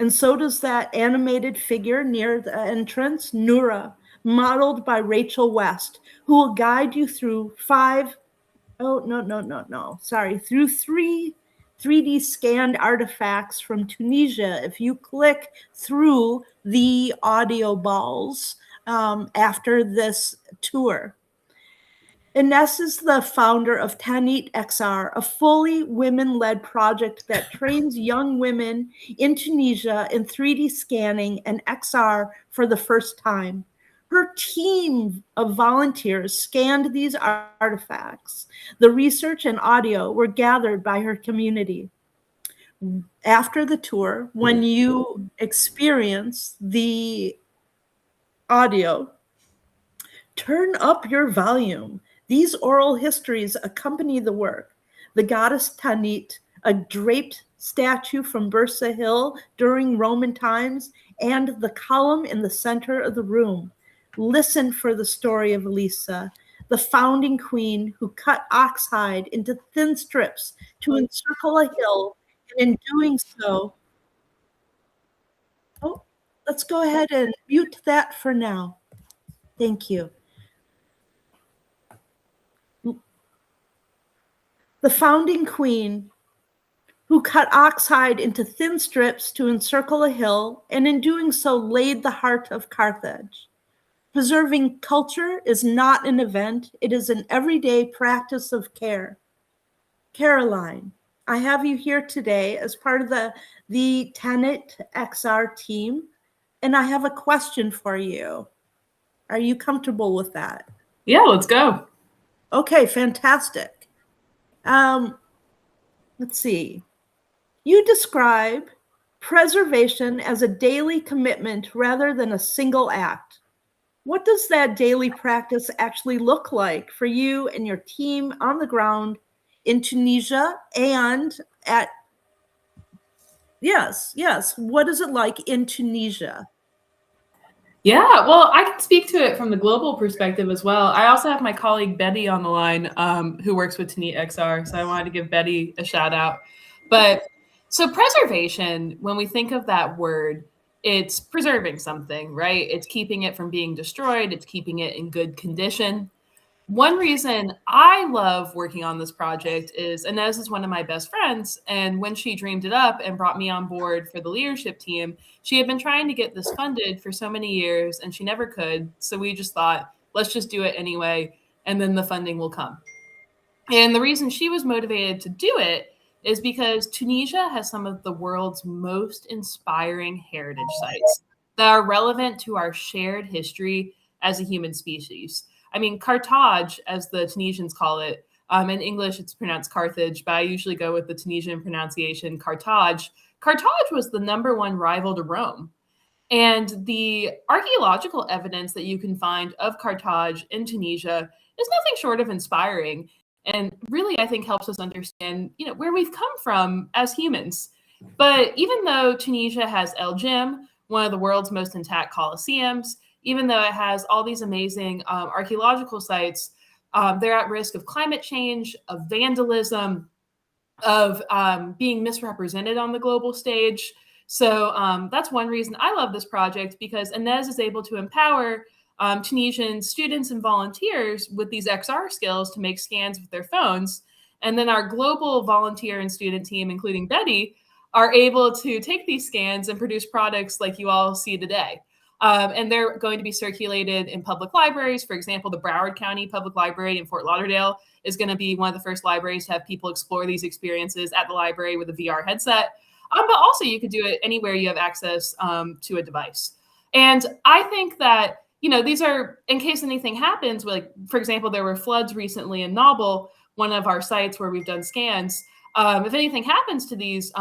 A: And so does that animated figure near the entrance, Nura, modeled by Rachel West, who will guide you through through three 3D scanned artifacts from Tunisia if you click through the audio balls after this tour. Ines is the founder of Tanit XR, a fully women-led project that trains young women in Tunisia in 3D scanning and XR for the first time. Her team of volunteers scanned these artifacts. The research and audio were gathered by her community. After the tour, when you experience the audio, turn up your volume. These oral histories accompany the work. The goddess Tanit, a draped statue from Bursa Hill during Roman times, and the column in the center of the room. Listen for the story of Elisa, the founding queen who cut oxhide into thin strips to encircle a hill, and in doing so, let's go ahead and mute that for now. Thank you. The founding queen who cut oxhide into thin strips to encircle a hill, and in doing so laid the heart of Carthage. Preserving culture is not an event, it is an everyday practice of care. Caroline, I have you here today as part of the Tanit XR team, and I have a question for you. Are you comfortable with that?
I: Yeah, let's go.
A: Okay, fantastic. Let's see. You describe preservation as a daily commitment rather than a single act. What does that daily practice actually look like for you and your team on the ground in Tunisia and at, yes, what is it like in Tunisia?
I: Yeah, well, I can speak to it from the global perspective as well. I also have my colleague Betty on the line who works with Tanit XR, so I wanted to give Betty a shout out. But so preservation, when we think of that word, it's preserving something, right? It's keeping it from being destroyed. It's keeping it in good condition. One reason I love working on this project is Ines is one of my best friends. And when she dreamed it up and brought me on board for the leadership team, she had been trying to get this funded for so many years and she never could. So we just thought, let's just do it anyway. And then the funding will come. And the reason she was motivated to do it is because Tunisia has some of the world's most inspiring heritage sites that are relevant to our shared history as a human species. I mean, Carthage, as the Tunisians call it, in English it's pronounced Carthage, but I usually go with the Tunisian pronunciation, Carthage. Carthage was the #1 rival to Rome. And the archaeological evidence that you can find of Carthage in Tunisia is nothing short of inspiring. And really, I think helps us understand, where we've come from as humans. But even though Tunisia has El Jim, one of the world's most intact colosseums, even though it has all these amazing archaeological sites, they're at risk of climate change, of vandalism, of being misrepresented on the global stage. So that's one reason I love this project, because Ines is able to empower Tunisian students and volunteers with these XR skills to make scans with their phones. And then our global volunteer and student team, including Betty, are able to take these scans and produce products like you all see today. And they're going to be circulated in public libraries. For example, the Broward County Public Library in Fort Lauderdale is going to be one of the first libraries to have people explore these experiences at the library with a VR headset. But also you could do it anywhere you have access to a device. And I think that, these are in case anything happens. Like, for example, there were floods recently in Noble, one of our sites where we've done scans. If anything happens to these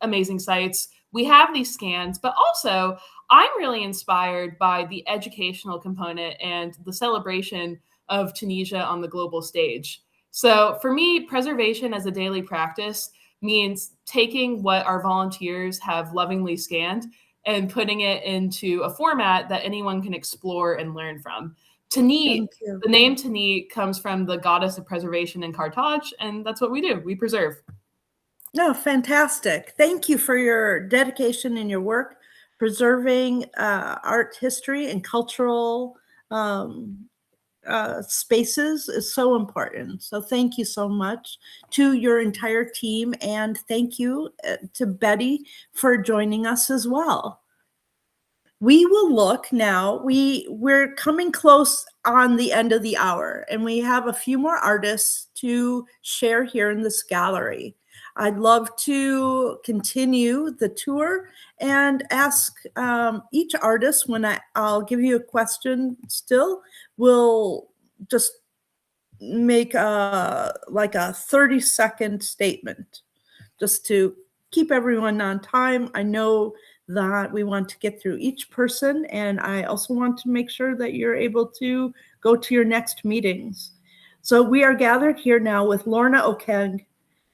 I: amazing sites, we have these scans. But also, I'm really inspired by the educational component and the celebration of Tunisia on the global stage. So for me, preservation as a daily practice means taking what our volunteers have lovingly scanned and putting it into a format that anyone can explore and learn from. Tanit, the name Tanit comes from the goddess of preservation in Carthage, and that's what we do. We preserve.
A: No, fantastic. Thank you for your dedication and your work preserving art history and cultural spaces is so important. So thank you so much to your entire team, and thank you to Betty for joining us as well. We will look now. We're coming close on the end of the hour, and we have a few more artists to share here in this gallery. I'd love to continue the tour and ask each artist, when I'll give you a question still, we'll just make like a 30-second statement just to keep everyone on time. I know that we want to get through each person, and I also want to make sure that you're able to go to your next meetings. So we are gathered here now with Lorna Okeng.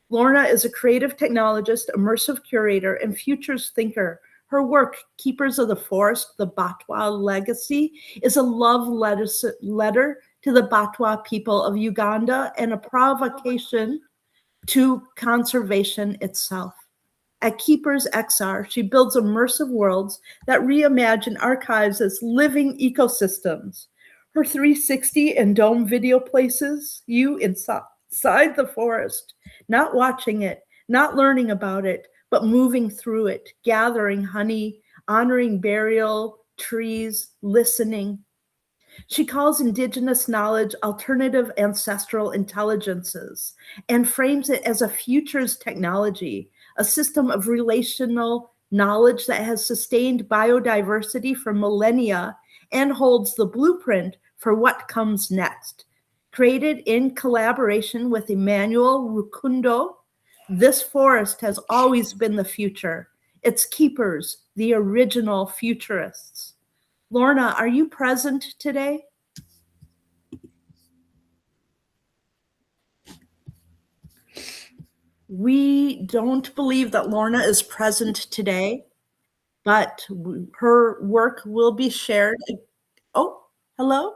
A: Lorna is a creative technologist, immersive curator, and futures thinker. Her work, Keepers of the Forest, the Batwa Legacy, is a love letter to the Batwa people of Uganda and a provocation to conservation itself. At Keepers XR, she builds immersive worlds that reimagine archives as living ecosystems. Her 360 and dome video places you inside the forest, not watching it, not learning about it, but moving through it, gathering honey, honoring burial, trees, listening. She calls indigenous knowledge alternative ancestral intelligences and frames it as a futures technology, a system of relational knowledge that has sustained biodiversity for millennia and holds the blueprint for what comes next. Created in collaboration with Emmanuel Rukundo, this forest has always been the future. Its keepers, the original futurists. Lorna, are you present today? We don't believe that Lorna is present today, but her work will be shared. Oh, hello?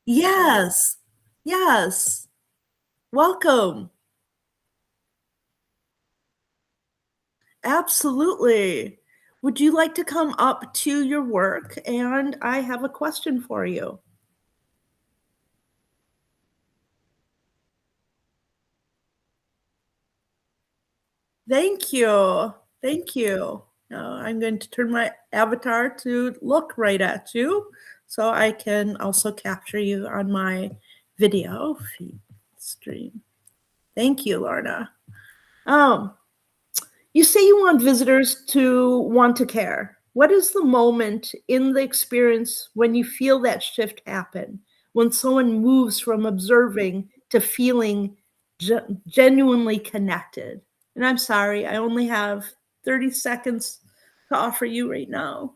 A: Yes, yes. Welcome. Absolutely. Would you like to come up to your work? And I have a question for you. Thank you. Thank you. Now I'm going to turn my avatar to look right at you so I can also capture you on my video feed stream. Thank you, Lorna. You say you want visitors to want to care. What is the moment in the experience when you feel that shift happen? When someone moves from observing to feeling genuinely connected? And I'm sorry, I only have 30 seconds to offer you right now.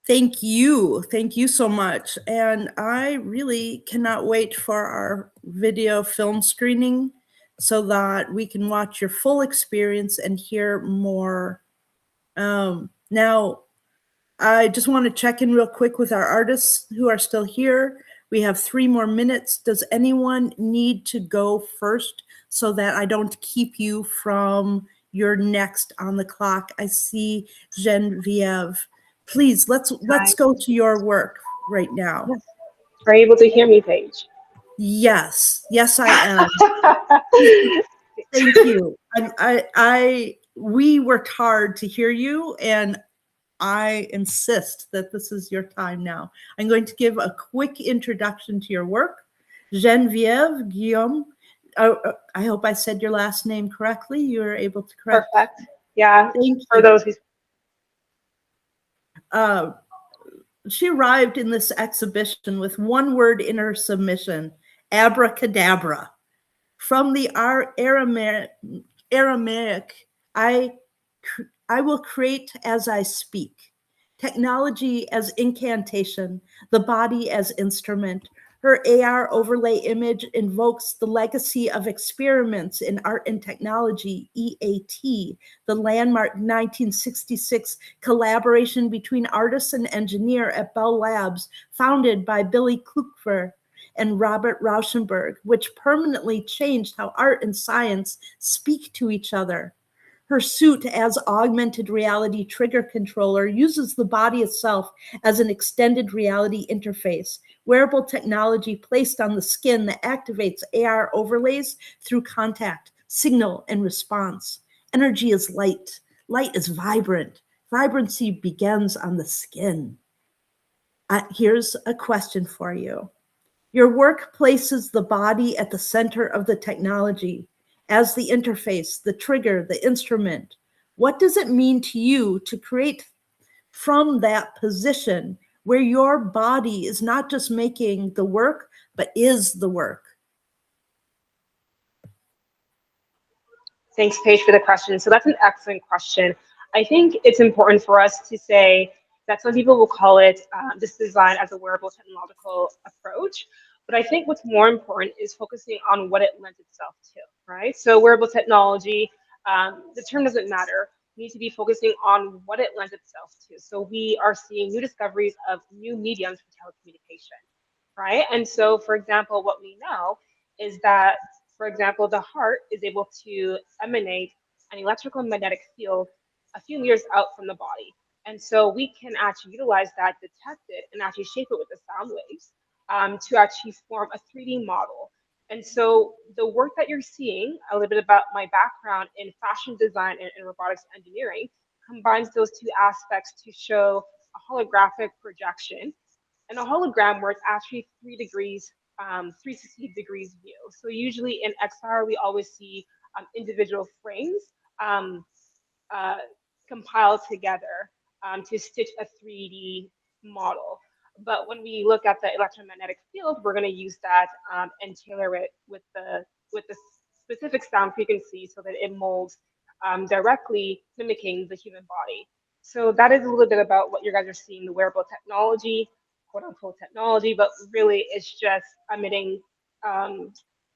A: Thank you. Thank you so much. And I really cannot wait for our video film screening so that we can watch your full experience and hear more. Now, I just want to check in real quick with our artists who are still here. We have 3 more minutes. Does anyone need to go first so that I don't keep you from your next on the clock? I see Genevieve. Please, let's go to your work right now.
E: Are you able to hear me, Paige?
A: Yes, I am. Thank you. We worked hard to hear you, and I insist that this is your time now. I'm going to give a quick introduction to your work. Genevieve, Guillaume, I hope I said your last name correctly. You were able to correct.
E: Perfect. Yeah.
A: Thank you.
E: For those who.
A: She arrived in this exhibition with one word in her submission: abracadabra. From the Aramaic, I will create as I speak. Technology as incantation, the body as instrument. Her AR overlay image invokes the legacy of experiments in art and technology, EAT, the landmark 1966 collaboration between artist and engineer at Bell Labs, founded by Billy Kluckfer and Robert Rauschenberg, which permanently changed how art and science speak to each other. Her suit as augmented reality trigger controller uses the body itself as an extended reality interface, wearable technology placed on the skin that activates AR overlays through contact, signal, and response. Energy is light. Light is vibrant. Vibrancy begins on the skin. Here's a question for you. Your work places the body at the center of the technology, as the interface, the trigger, the instrument. What does it mean to you to create from that position where your body is not just making the work, but is the work?
E: Thanks, Paige, for the question. So that's an excellent question. I think it's important for us to say that some people will call it this design as a wearable technological approach. But I think what's more important is focusing on what it lends itself to, right? So wearable technology, the term doesn't matter. We need to be focusing on what it lends itself to. So we are seeing new discoveries of new mediums for telecommunication, right? And so, for example, what we know is that, for example, the heart is able to emanate an electrical magnetic field a few meters out from the body. And so we can actually utilize that, detect it, and actually shape it with the sound waves to actually form a 3D model. And so the work that you're seeing, a little bit about my background in fashion design and robotics engineering, combines those two aspects to show a holographic projection and a hologram where it's actually 360 degrees view. So usually in XR, we always see individual frames compiled together to stitch a 3D model. But when we look at the electromagnetic field, we're going to use that and tailor it with the specific sound frequency so that it molds directly mimicking the human body. So that is a little bit about what you guys are seeing, the wearable technology, quote unquote technology, but really it's just emitting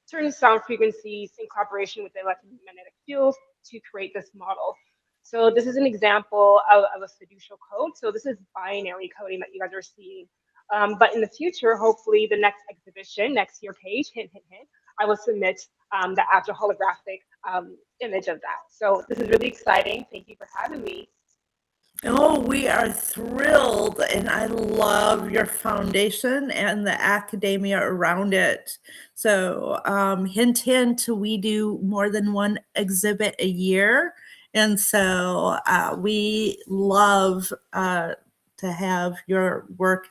E: certain sound frequencies in collaboration with the electromagnetic field to create this model. So this is an example of a fiducial code. So this is binary coding that you guys are seeing. But in the future, hopefully the next exhibition, next year, Paige, hint, hint, hint, I will submit the actual holographic image of that. So this is really exciting. Thank you for having me.
A: Oh, we are thrilled, and I love your foundation and the academia around it. So hint, hint, we do more than one exhibit a year. And so we love to have your work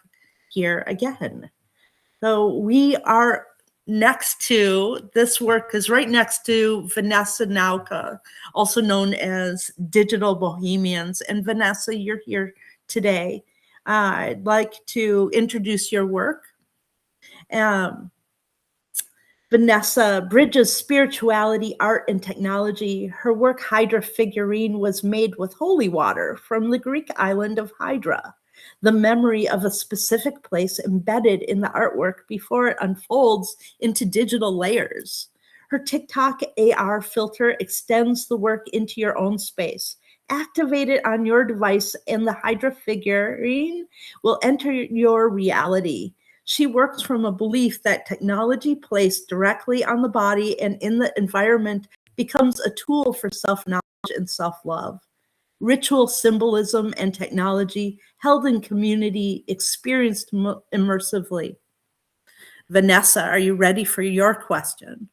A: here again. So we are next to, this work is right next to Vanessa Nawka, also known as Digital Bohemians. And Vanessa, you're here today. I'd like to introduce your work. Vanessa bridges spirituality, art, and technology. Her work, Hydra Figurine, was made with holy water from the Greek island of Hydra. the memory of a specific place embedded in the artwork before it unfolds into digital layers. Her TikTok AR filter extends the work into your own space. Activate it on your device, and the Hydra figurine will enter your reality. She works from a belief that technology placed directly on the body and in the environment becomes a tool for self-knowledge and self-love. Ritual symbolism and technology held in community, experienced immersively. Vanessa, are you ready for your question?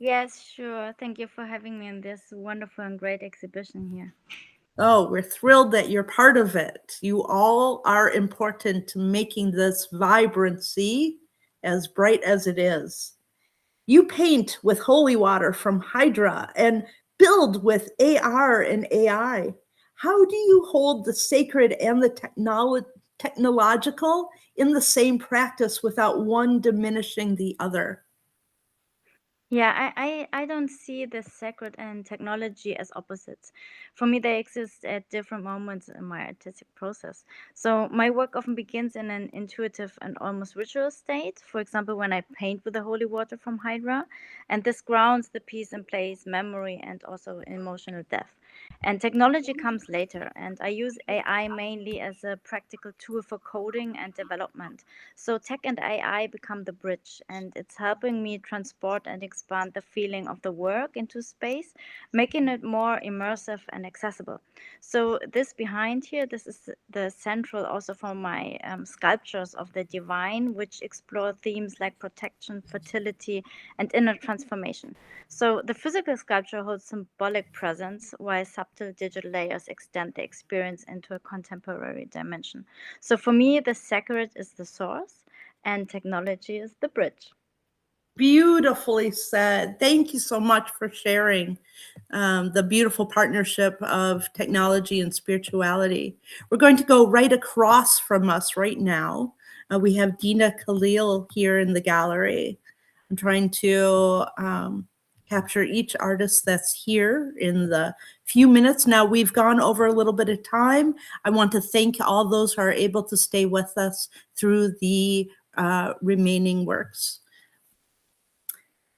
J: Yes, sure. Thank you for having me in this wonderful and great exhibition here.
A: Oh, we're thrilled that you're part of it. You all are important to making this vibrancy as bright as it is. You paint with holy water from Hydra and build with AR and AI. How do you hold the sacred and the technological in the same practice without one diminishing the other?
J: Yeah, I don't see the sacred and technology as opposites. For me, they exist at different moments in my artistic process. So my work often begins in an intuitive and almost ritual state. For example, when I paint with the holy water from Hydra, and this grounds the piece in place, memory, and also emotional depth. And technology comes later, and I use AI mainly as a practical tool for coding and development. So tech and AI become the bridge, and it's helping me transport and expand the feeling of the work into space, making it more immersive and accessible. So this behind here, this is the central also for my sculptures of the divine, which explore themes like protection, fertility, and inner transformation. So the physical sculpture holds symbolic presence, while subtle digital layers extend the experience into a contemporary dimension. So for me, the sacred is the source and technology is the bridge.
A: Beautifully said. Thank you so much for sharing the beautiful partnership of technology and spirituality. We're going to go right across from us right now. We have Dina Khalil here in the gallery. I'm trying to capture each artist that's here in the few minutes. Now we've gone over a little bit of time. I want to thank all those who are able to stay with us through the remaining works.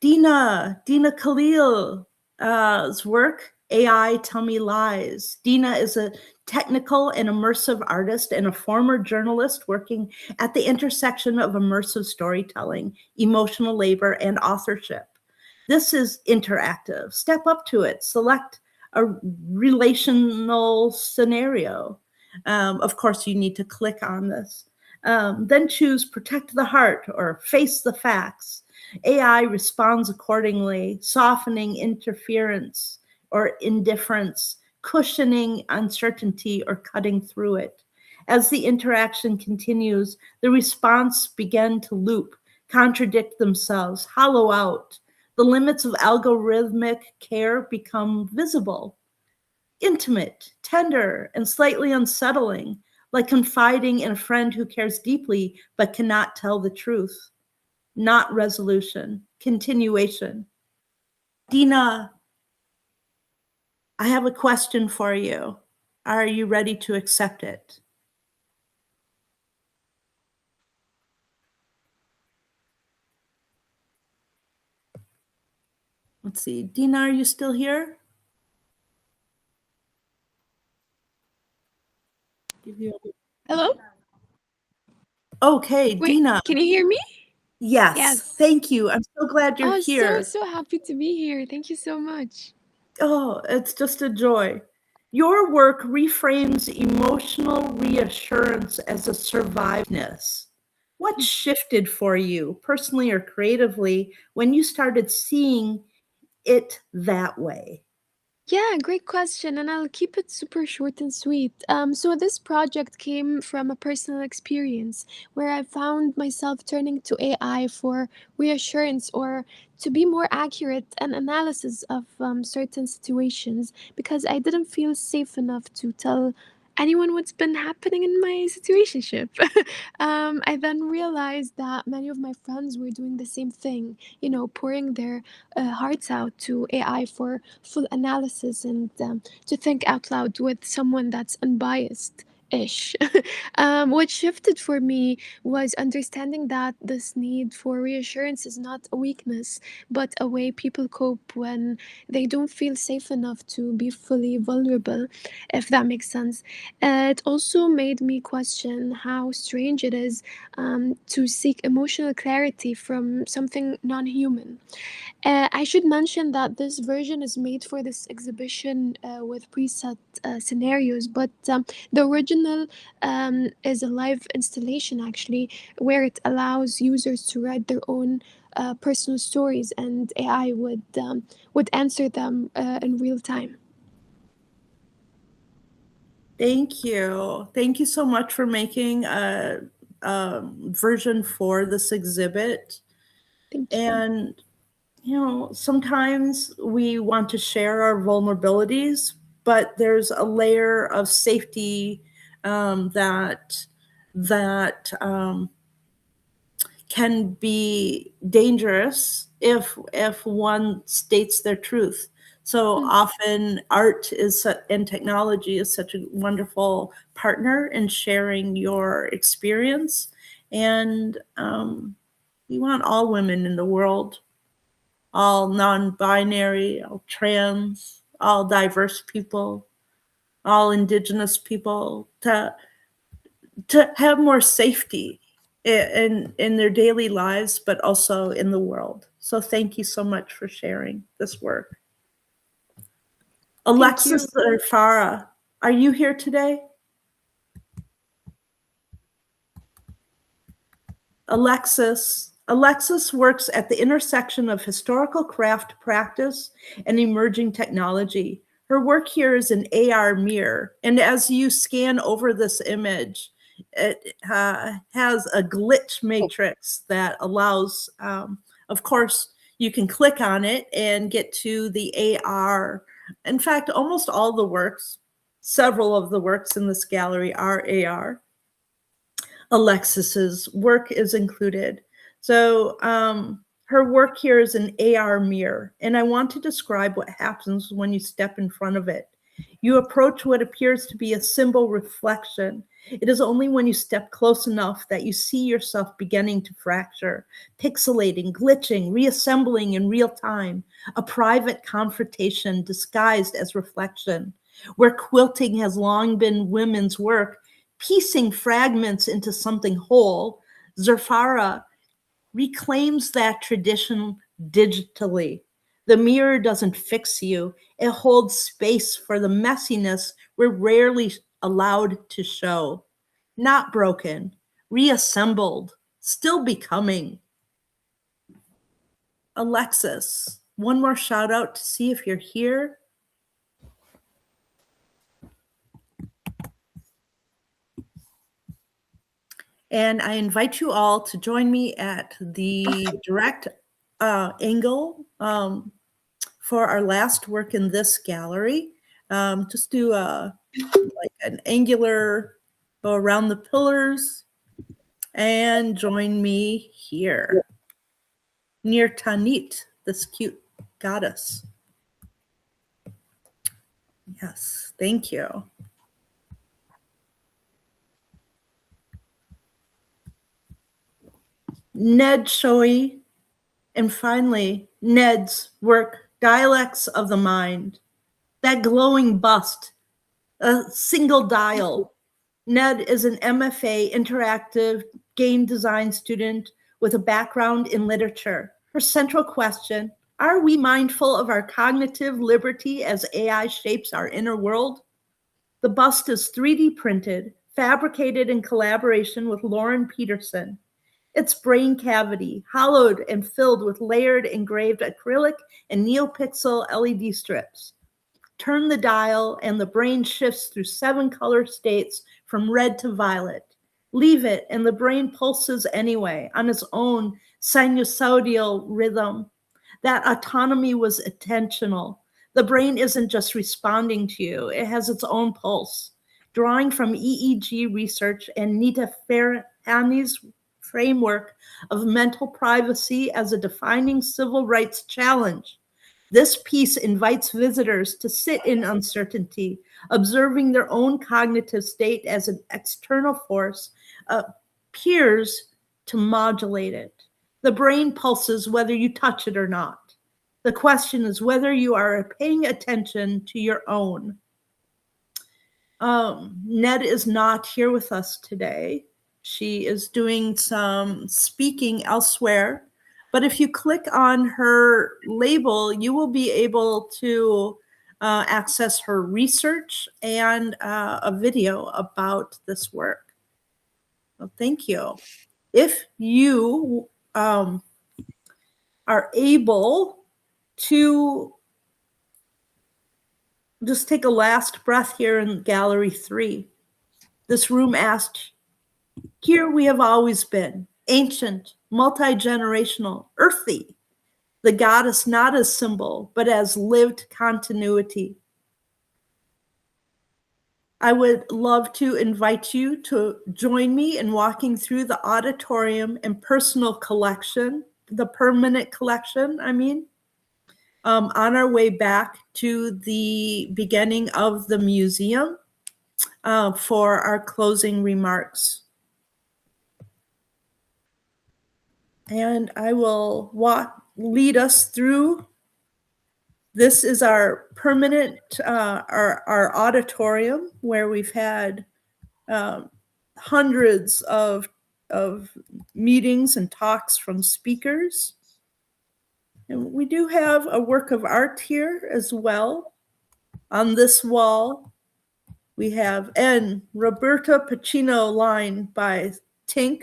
A: Dina Khalil's work, AI Tell Me Lies. Dina is a technical and immersive artist and a former journalist working at the intersection of immersive storytelling, emotional labor, and authorship. This is interactive. Step up to it. Select a relational scenario. Of course, you need to click on this. Then choose Protect the Heart or Face the Facts. AI responds accordingly, softening interference or indifference, cushioning uncertainty or cutting through it. As the interaction continues, the response begin to loop, contradict themselves, hollow out. The limits of algorithmic care become visible, intimate, tender, and slightly unsettling, like confiding in a friend who cares deeply but cannot tell the truth. Not resolution, continuation. Dina, I have a question for you. Are you ready to accept it? Let's see. Dina, are you still here?
K: Hello?
A: Okay,
K: Wait,
A: Dina.
K: can you hear me?
A: Yes. Thank you. I'm so glad you're
K: Oh,
A: here.
K: so happy to be here. Thank you so much.
A: Oh, it's just a joy. Your work reframes emotional reassurance as a surviveness. What shifted for you, personally or creatively, when you started seeing it that way?
K: Yeah, great question, and I'll keep it super short and sweet. So this project came from a personal experience where I found myself turning to AI for reassurance or to be more accurate and analysis of certain situations because I didn't feel safe enough to tell anyone what's been happening in my situationship. I then realized that many of my friends were doing the same thing, pouring their hearts out to AI for full analysis and to think out loud with someone that's unbiased. ish. What shifted for me was understanding that this need for reassurance is not a weakness, but a way people cope when they don't feel safe enough to be fully vulnerable, if that makes sense. It also made me question how strange it is to seek emotional clarity from something non human. I should mention that this version is made for this exhibition with preset scenarios, but the original is a live installation actually, where it allows users to write their own personal stories, and AI would answer them in real time.
A: Thank you. Thank you so much for making a version for this exhibit.
K: Thank you.
A: And, you know, sometimes we want to share our vulnerabilities, but there's a layer of safety that can be dangerous if one states their truth. So often art and technology is such a wonderful partner in sharing your experience. And we want all women in the world, all non-binary, all trans, all diverse people, all indigenous people to have more safety in their daily lives, but also in the world. So thank you so much for sharing this work. Alexis or Sara, are you here today? Alexis works at the intersection of historical craft practice and emerging technology. Her work here is an AR mirror, and as you scan over this image, it has a glitch matrix that allows, of course, you can click on it and get to the AR. In fact, almost all the works, several of the works in this gallery are AR. Alexis's work is included. So her work here is an AR mirror, and I want to describe what happens when you step in front of it. You approach what appears to be a symbol reflection. It is only when you step close enough that you see yourself beginning to fracture, pixelating, glitching, reassembling in real time, a private confrontation disguised as reflection. Where quilting has long been women's work, piecing fragments into something whole, Zerafa reclaims that tradition digitally. The mirror doesn't fix you. It holds space for the messiness we're rarely allowed to show. Not broken, reassembled, still becoming. Alexis, one more shout out to see if you're here. And I invite you all to join me at the direct angle for our last work in this gallery. Just do like an angular go around the pillars and join me here near Tanit, this cute goddess. Yes, thank you. Ned Shoaei, and finally, Ned's work, Dialects of the Mind. That glowing bust, a single dial. Ned is an MFA interactive game design student with a background in literature. Her central question, are we mindful of our cognitive liberty as AI shapes our inner world? The bust is 3D printed, fabricated in collaboration with Lauren Peterson. Its brain cavity, hollowed and filled with layered engraved acrylic and neopixel LED strips. Turn the dial and the brain shifts through 7 color states from red to violet. Leave it and the brain pulses anyway on its own sinusoidal rhythm. That autonomy was intentional. The brain isn't just responding to you, it has its own pulse. Drawing from EEG research and Nita Farahany's framework of mental privacy as a defining civil rights challenge, This piece invites visitors to sit in uncertainty, observing their own cognitive state as an external force appears to modulate it. The brain pulses whether you touch it or not. The question is whether you are paying attention to your own. Ned is not here with us today. She is doing some speaking elsewhere. But if you click on her label, you will be able to access her research and a video about this work. Well, thank you. If you are able to just take a last breath here in Gallery 3. This room asked, here we have always been, ancient, multi-generational, earthy, the goddess not as symbol, but as lived continuity. I would love to invite you to join me in walking through the auditorium and personal collection, the permanent collection, on our way back to the beginning of the museum for our closing remarks. And I will lead us through. This is our permanent, our auditorium where we've had hundreds of meetings and talks from speakers. And we do have a work of art here as well. On this wall, we have an Roberta Pacino line by Tink,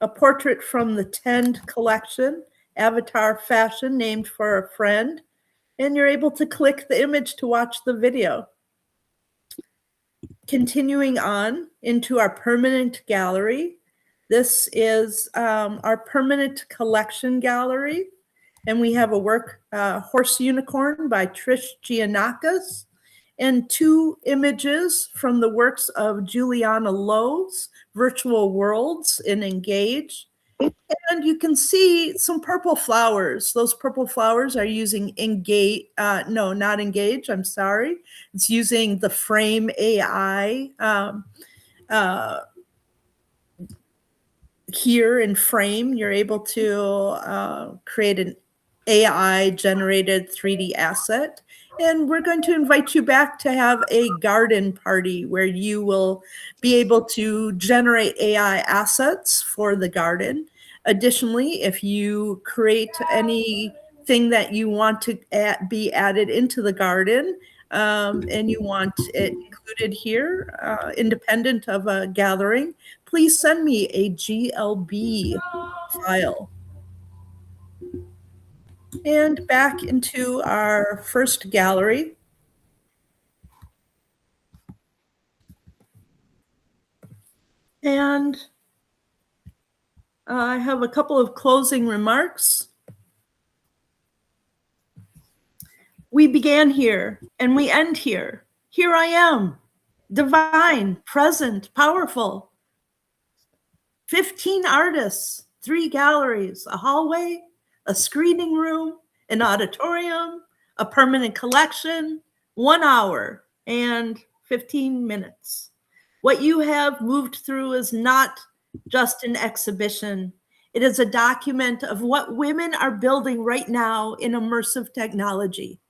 A: a portrait from the Tend collection, Avatar Fashion, named for a friend. And you're able to click the image to watch the video. Continuing on into our permanent gallery. This is our permanent collection gallery. And we have a work, Horse Unicorn by Trish Giannakis, and 2 images from the works of Juliana Lowe's Virtual Worlds in Engage. And you can see some purple flowers. Those purple flowers are using Engage, no, not Engage, I'm sorry. It's using the Frame AI here in Frame. You're able to create an AI generated 3D asset. And we're going to invite you back to have a garden party where you will be able to generate AI assets for the garden. Additionally, if you create anything that you want to be added into the garden and you want it included here, independent of a gathering, please send me a GLB file. And back into our first gallery. And I have a couple of closing remarks. We began here and we end here. Here I am, divine, present, powerful. 15 artists, 3 galleries, a hallway, a screening room, an auditorium, a permanent collection, 1 hour and 15 minutes. What you have moved through is not just an exhibition. It is a document of what women are building right now in immersive technology.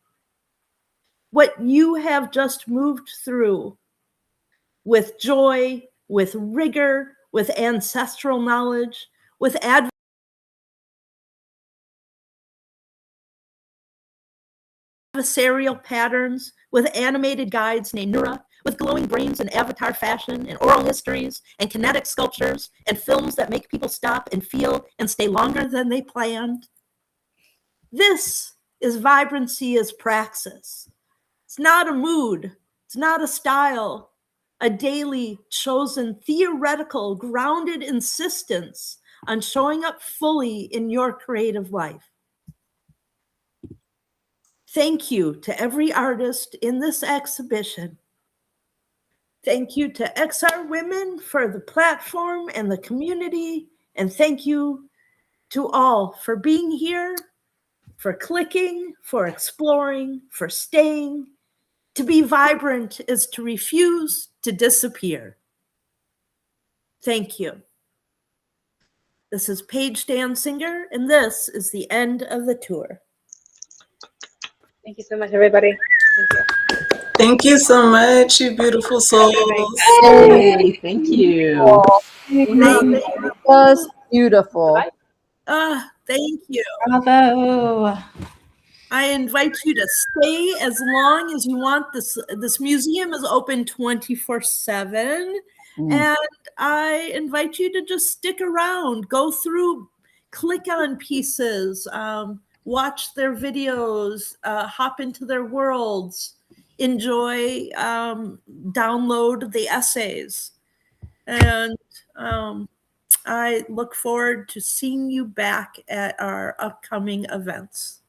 A: What you have just moved through with joy, with rigor, with ancestral knowledge, with adversarial patterns, with animated guides named Nura, with glowing brains and avatar fashion and oral histories and kinetic sculptures and films that make people stop and feel and stay longer than they planned. This is vibrancy as praxis. It's not a mood. It's not a style. A daily chosen theoretical grounded insistence on showing up fully in your creative life. Thank you to every artist in this exhibition. Thank you to XR Women for the platform and the community. And thank you to all for being here for clicking, for exploring, for staying. To be vibrant is to refuse to disappear. Thank you. This is Paige Dansinger, and this is the end of the tour.
E: Thank you so much, everybody. Thank you.
L: Thank you so much, you beautiful souls.
G: Hey, thank you.
B: Just beautiful.
A: Thank you.
I: Bravo.
A: I invite you to stay as long as you want. This museum is open 24/7. And I invite you to just stick around, go through, click on pieces, watch their videos, hop into their worlds, enjoy, download the essays. And I look forward to seeing you back at our upcoming events.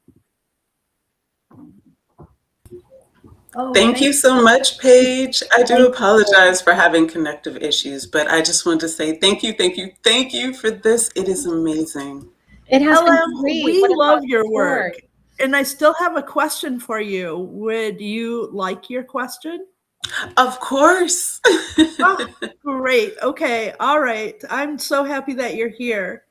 L: Thank you so much, Paige. I do apologize for having connective issues, but I just wanted to say thank you, thank you, thank you for this. It is amazing.
B: It has been
A: Ellen,
B: great.
A: we
B: What
A: love
B: about
A: your
B: support?
A: work. And I still have a question for you. Would you like your question?
L: Of course.
A: Oh, great. Okay. All right. I'm so happy that you're here.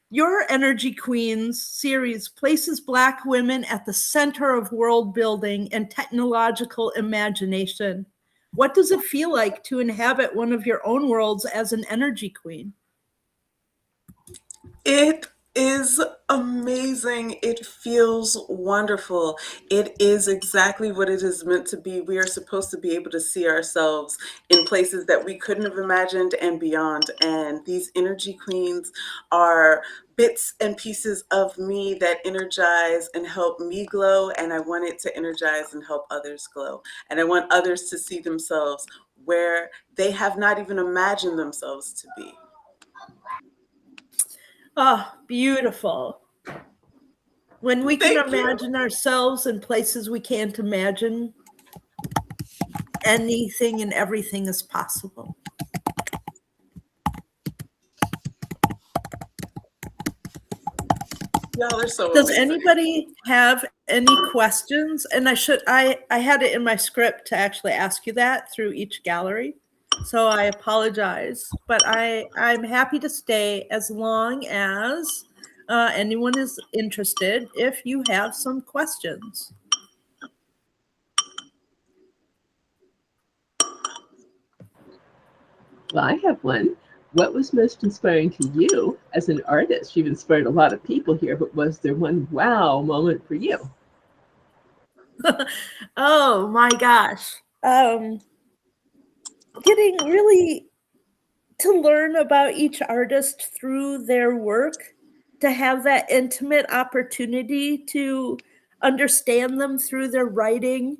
A: Your Energy Queens series places Black women at the center of world building and technological imagination. What does it feel like to inhabit one of your own worlds as an energy queen?
L: It is amazing. It feels wonderful. It is exactly what it is meant to be. We are supposed to be able to see ourselves in places that we couldn't have imagined and beyond. And these energy queens are bits and pieces of me that energize and help me glow. And I want it to energize and help others glow. And I want others to see themselves where they have not even imagined themselves to be.
A: Oh, beautiful. When we can
L: Thank you.
A: imagine ourselves in places we can't imagine, anything and everything is possible.
L: Y'all are so
A: Does
L: amazing.
A: anybody have any questions? And I had it in my script to actually ask you that through each gallery. So I apologize, but I'm happy to stay as long as anyone is interested if you have some questions.
G: Well, I have one. What was most inspiring to you as an artist? You've inspired a lot of people here, but was there one wow moment for you?
A: Oh my gosh. Getting really to learn about each artist through their work, to have that intimate opportunity to understand them through their writing,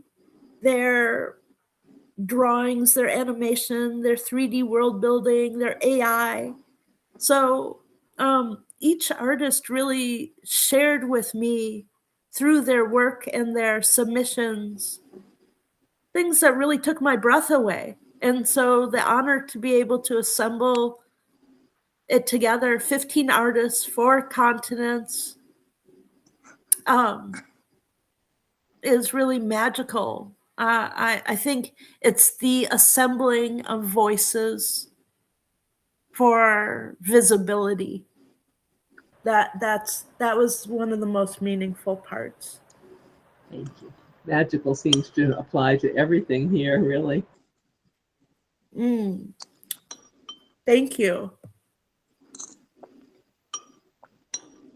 A: their drawings, their animation, their 3D world building, their AI. So each artist really shared with me through their work and their submissions things that really took my breath away. And so the honor to be able to assemble it together, 15 artists, 4 continents, is really magical. I think it's the assembling of voices for visibility. That was one of the most meaningful parts.
G: Thank you. Magical seems to apply to everything here, really.
A: Thank you.